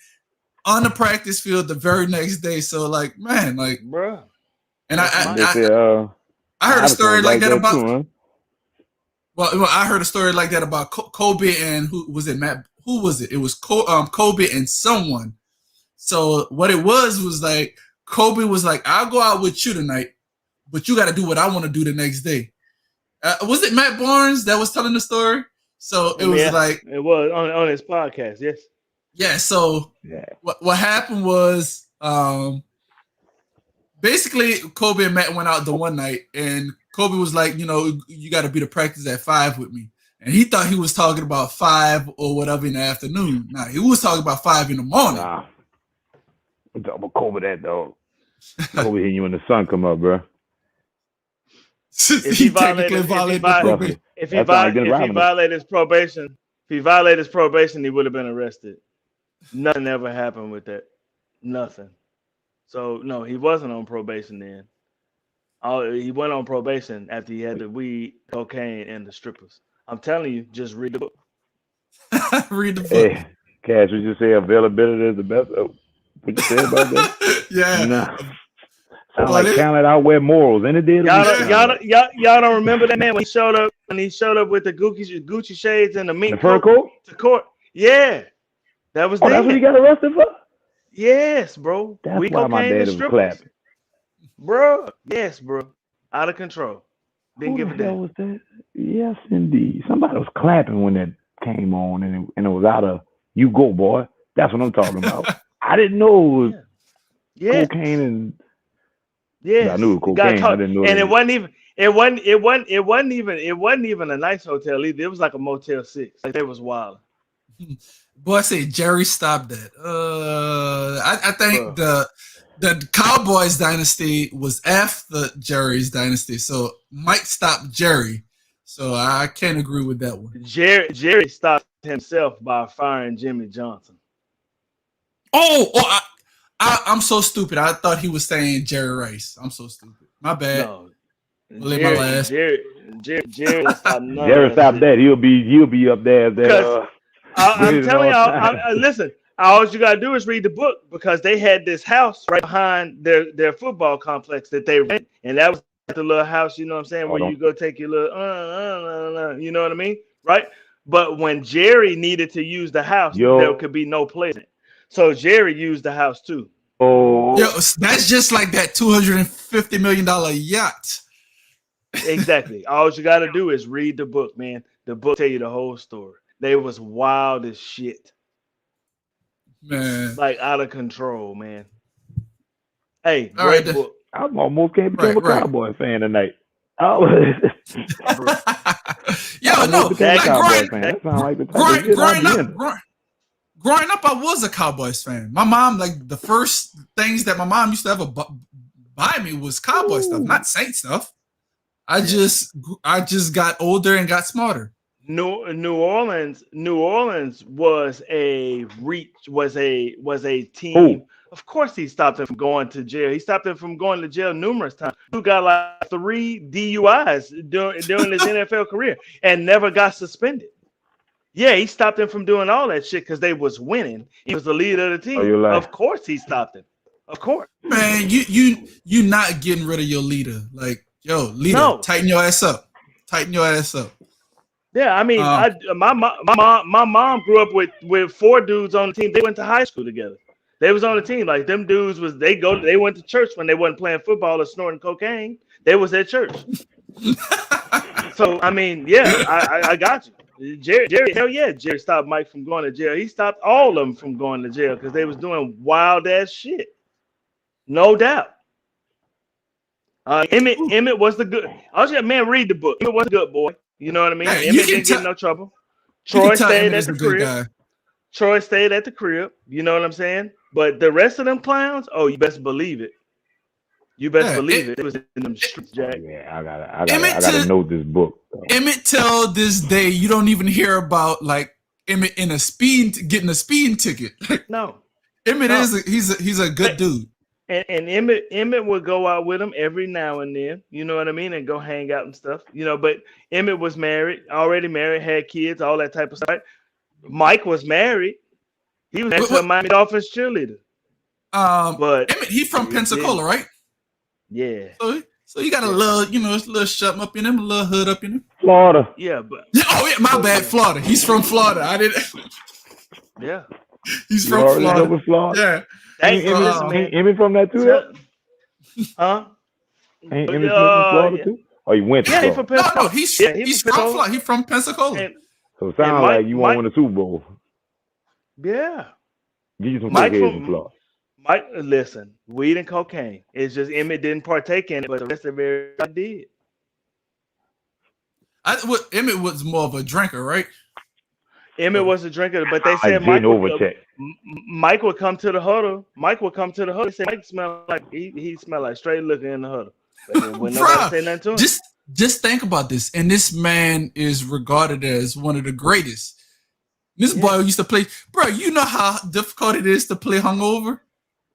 on the practice field the very next day. So like, man, like, bro. And I heard a story like that about. Too, huh? Well, I heard a story like that about Kobe and who was it? Matt? Who was it? It was Kobe and someone. So what it was like Kobe was like, "I'll go out with you tonight, but you got to do what I want to do the next day." Was it Matt Barnes that was telling the story? So it was like it was on his podcast, yes. Yeah. So what happened was basically Kobe and Matt went out the one night, and Kobe was like, you got to be to practice at 5 with me, and he thought he was talking about 5 or whatever in the afternoon. Nah, he was talking about 5 in the morning. Nah, I'm talking about Kobe that dog. Kobe hitting you when the sun come up, bro. If he violated his probation, he would have been arrested. Nothing ever happened with that. Nothing. So no, he wasn't on probation then. He went on probation after he had the weed, cocaine, and the strippers. I'm telling you, just read the book. Read the book. Hey, Cash, would you say availability is the best? What you say about that? Yeah. Nah. Sound like talent outweigh morals, and it did. Y'all don't remember that man when he showed up with the Gucci shades and the mink fur coat to court? Yeah, that was. That's what he got arrested for. Yes, bro. That's why my dad was clapping, bro. Yes, bro. Out of control. Didn't give a damn. Was that? Yes, indeed. Somebody was clapping when that came on, and it was out of you go, boy. That's what I'm talking about. I didn't know it was Yeah. cocaine and. Yes. I knew it was You got cocaine. I caught, didn't know and that. it wasn't even. It wasn't even a nice hotel either. It was like a Motel 6. Like they was wild, Boy, I say Jerry stopped that. I think bro. the Cowboys dynasty was after Jerry's dynasty, so Mike stopped Jerry. So I can't agree with that one. Jerry stopped himself by firing Jimmy Johnson. I'm so stupid. I thought he was saying Jerry Rice. I'm so stupid. My bad. No, I'll leave my Jerry, last. Jerry, Jerry didn't stop none of Jerry that stopped shit. that. He'll be up there as that Because I'm greatest of telling all y'all, time. listen. All you gotta do is read the book because they had this house right behind their football complex that they rent, and that was the little house. You know what I'm saying? Hold Where on. you go take your little, you know what I mean, right? But when Jerry needed to use the house, there Yo. could be no place in it. So Jerry used the house too. Yo, Oh. that's just like that $250 million yacht. Exactly. All you gotta do is read the book, man. The book tell you the whole story. They was wild as shit, Man. like out of control, man. Hey, All right. great book, I almost became Right, a right. Cowboy fan tonight. I was, bro. Yo, I almost no, became a like That Cowboy fan. That sounds like the type of shit I'd be into. growing up, I was a Cowboys fan. My mom, like the first things that my mom used to ever buy me was Cowboy stuff, Ooh. not Saint stuff. I Yeah. just got older and got smarter. New Orleans was a reach was a team. Who? Of course, he stopped him from going to jail. He stopped him from going to jail numerous times. Who got like 3 DUIs during his NFL career and never got suspended. Yeah, he stopped him from doing all that shit because they was winning. He was the leader of the Oh, team. you like? Of course, he stopped him. Of course. Man, you not getting rid of your leader. Like, yo, leader, No. tighten your ass up. Tighten your ass up. Yeah, I mean, Um, my mom grew up with 4 dudes on the team. They went to high school together. They was on the team. Like them dudes they went to church when they wasn't playing football or snorting cocaine. They was at church. So I mean, yeah, I got you. Jerry, hell yeah, Jerry stopped Mike from going to jail. He stopped all of them from going to jail because they was doing wild ass shit. No doubt. Emmett was the good. I was just, man, read the book. Emmett was a good boy. You know what I mean? yeah, Emmett didn't get in no trouble. you can Troy tell stayed Emmett at is the a good crib. guy. Troy stayed at the crib. You know what I'm saying? But the rest of them clowns, oh, you best believe it. You best Yeah, believe it. It was in them streets, Jack. Yeah, I Emmett gotta to- note this book. Emmett till this day, you don't even hear about like Emmett in getting a speeding ticket. No. Emmett No. he's a good dude. And Emmett would go out with him every now and then, you know what I mean, and go hang out and stuff, you know. But Emmett was already married, had kids, all that type of stuff. Mike was married. He was actually a Miami Dolphins cheerleader. But Emmett, he from Pensacola, right? Yeah. So you got a little, a little something up in him, a little hood up in him. Florida. Yeah, but Oh yeah, my bad, Florida. He's from Florida. I didn't. yeah. He's You from already know Florida. with Florida. Yeah. Thanks, Ain't listen, man. Emmett from that too? Tell- Huh? Ain't Emmett from Florida Yeah. too? Oh, he went to Yeah, he Florida. from Pensacola. No, he's Yeah, he's from from Pensacola. Florida. He's from Pensacola. And, So it sounds Mike- like you won't win the Super Bowl. yeah. Give you some Mike cocaine from- from Florida. Mike, listen, weed and cocaine. It's just Emmett didn't partake in it, but the rest of everybody did. Emmett was more of a drinker, right? Emmett was a drinker, but they I said didn't Mike overcheck. Mike would come to the huddle. Mike would come to the huddle. They said Mike smelled like he smelled like straight liquor in the huddle. But when nobody say nothing to him. Just think about this. And this man is regarded as one of the greatest. This boy used to play, bro. You know how difficult it is to play hungover.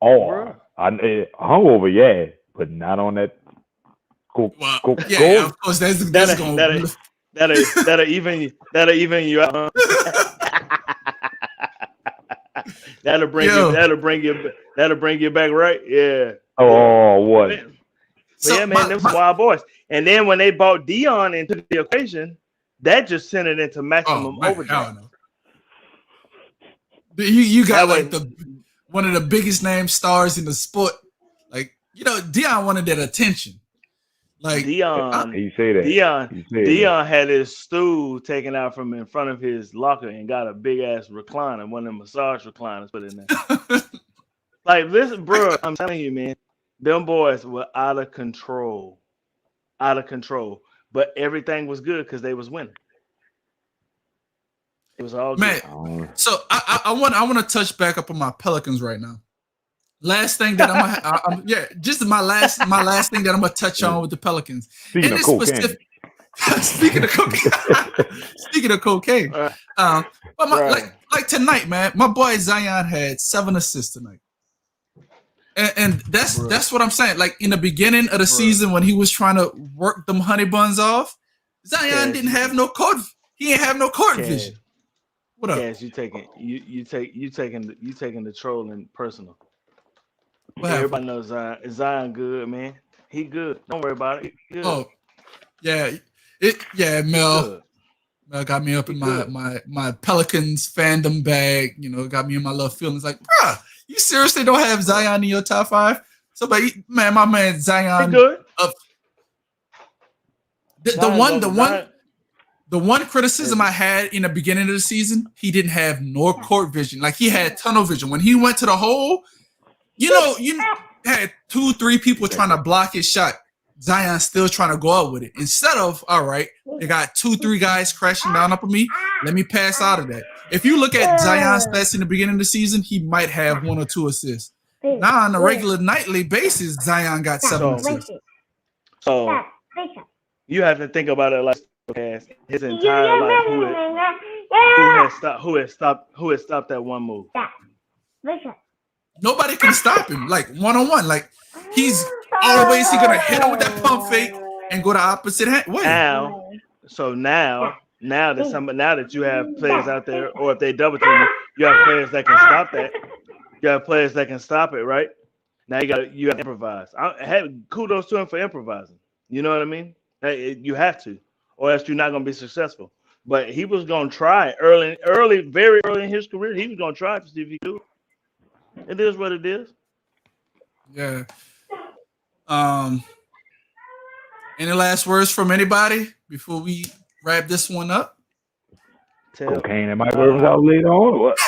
Oh, Bruh. hungover, yeah, but not on that coke. Well, coke yeah, of course. That's going. That'll even you out. That'll bring you back right. Yeah. Oh, what? But yeah, man, them some wild boys. And then when they brought Dion into the equation, that just sent it into maximum overdrive. You got That like one of the biggest name stars in the sport. Like, Dion wanted that attention. Like Dion, He say that. Dion had his stool taken out from in front of his locker and got a big ass recliner, one of them massage recliners put in there. Like, listen, bro, I'm telling you, man, them boys were out of control. But everything was good because they was winning. It was all Man, good. so I want to touch back up on my Pelicans right now. Last thing that just my last thing that I'm gonna touch on with the Pelicans. Speaking of cocaine. Speaking of cocaine. Speaking of cocaine. But like tonight, man, my boy Zion had 7 assists tonight. And that's what I'm saying. Like in the beginning of the season when he was trying to work them honey buns off, Zion didn't have no court. He didn't have no court vision. What up? Cass, you taking the trolling personal. What Everybody knows Zion good, man. He good. Don't worry about it. He good. Oh, yeah. Mel got me up in my Pelicans fandom bag. You know, got me in my love feelings. Like, bruh, you seriously don't have Zion in your top 5? Somebody, man, my man Zion. He good. The one criticism I had in the beginning of the season, he didn't have no court vision. Like he had tunnel vision. When he went to the hole, you had 2-3 people trying to block his shot. Zion still trying to go out with it. Instead of, all right, they got 2-3 guys crashing down up on me. Let me pass out of that. If you look at Zion's stats in the beginning of the season, he might have 1 or 2 assists. Now on a regular nightly basis, Zion got 7 assists. So you have to think about it like his entire life. Who has stopped that one move? Nobody can stop him. Like one-on-one. Like he's always gonna hit him with that pump fake and go the opposite way. Now that you have players out there, or if they double team you, you have players that can stop that. You have players that can stop it, right? Now you got to improvise. Kudos to him for improvising. You know what I mean? You have to, or else you're not going to be successful. But he was going to try very early in his career. He was going to try to see if he could. It is what it is. Yeah. Any last words from anybody before we wrap this one up? Cocaine and my words out later on, or what?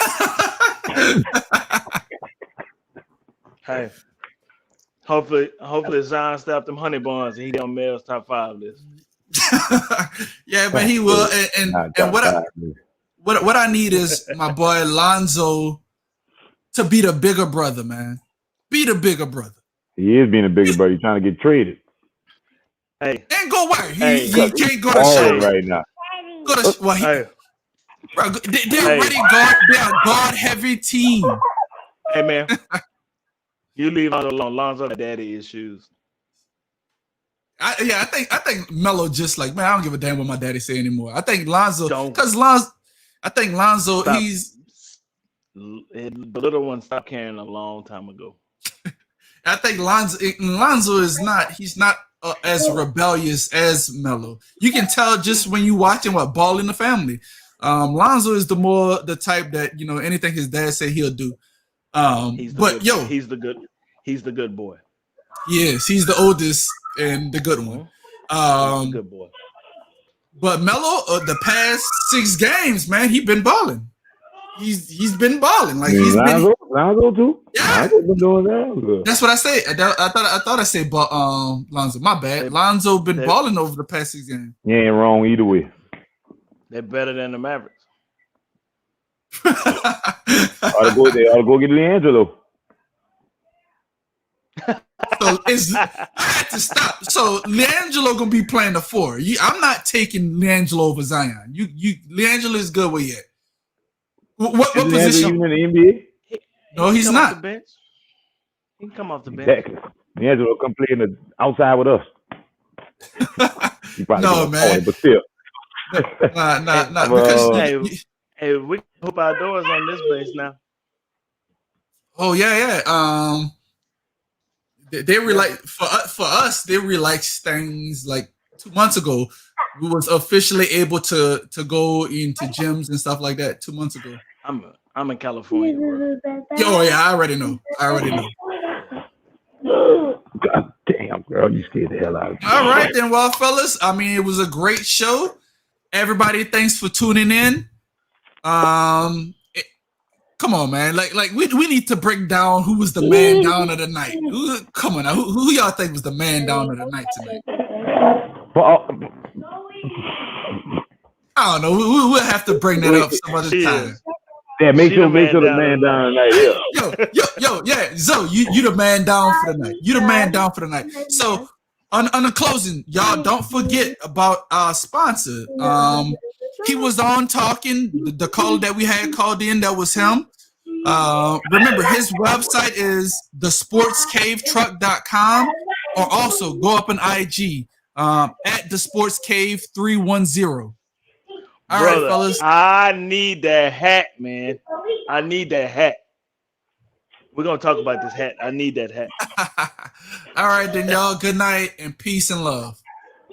Hey, hopefully Zion stopped them honey buns and he on Mel's top 5 list. Yeah, but he will. And what I need is my boy Lonzo to be the bigger brother, man. Be the bigger brother. He is being a bigger brother. He's trying to get traded. Hey, and go where? He can't go to Shaq right now. Go to bro, they're already they're a guard heavy team. Hey man, you leave Lonzo alone. Lonzo got daddy issues. I think Melo just like, man, I don't give a damn what my daddy say anymore. I think Lonzo, Stop. He's the little one stopped caring a long time ago. I think Lonzo is not. He's not as rebellious as Melo. You can tell just when you watching Ball in the Family. Lonzo is the type that anything his dad say he'll do. He's the good boy. Yes, he's the oldest and the good one. Good boy. But Melo, the past 6 games, man, he been balling. He's been balling. Like Lonzo too. Yeah, Lonzo been doing that. That's what I said. I thought I said Lonzo. My bad. Lonzo been balling over the past 6 games. You ain't wrong either way. They're better than the Mavericks. I'll go get LiAngelo. So I had to stop. So LiAngelo gonna be playing the 4. I'm not taking LiAngelo over Zion. LiAngelo is good where he at. What position? Even in the NBA? No, he's not. He can come off the bench. Exactly. LiAngelo come play in the outside with us. No, man. But still. Nah. Because we can hope our doors on this base now. Oh yeah. They for us. They relaxed things like 2 months ago. We was officially able to go into gyms and stuff like that 2 months ago. I'm in California, bro. Oh yeah, I already know. God damn, girl, you scared the hell out of me. All right then, well, fellas. I mean, it was a great show. Everybody, thanks for tuning in. Come on, man. Like we need to break down who was the man down of the night. Come on now. Who y'all think was the man down of the night tonight? I don't know. We'll have to bring that up some other time. Yeah, make sure the man down tonight. Yo, yeah. Zoe, you the man down for the night. You the man down for the night. So on the closing, y'all don't forget about our sponsor. He was on talking. The caller that we had called in, that was him. Remember, his website is thesportscavetruck.com, or also go up on IG at thesportscave310. All Brother, right, fellas. I need that hat, man. I need that hat. We're gonna talk about this hat. I need that hat. All right, then, y'all. Good night and peace and love.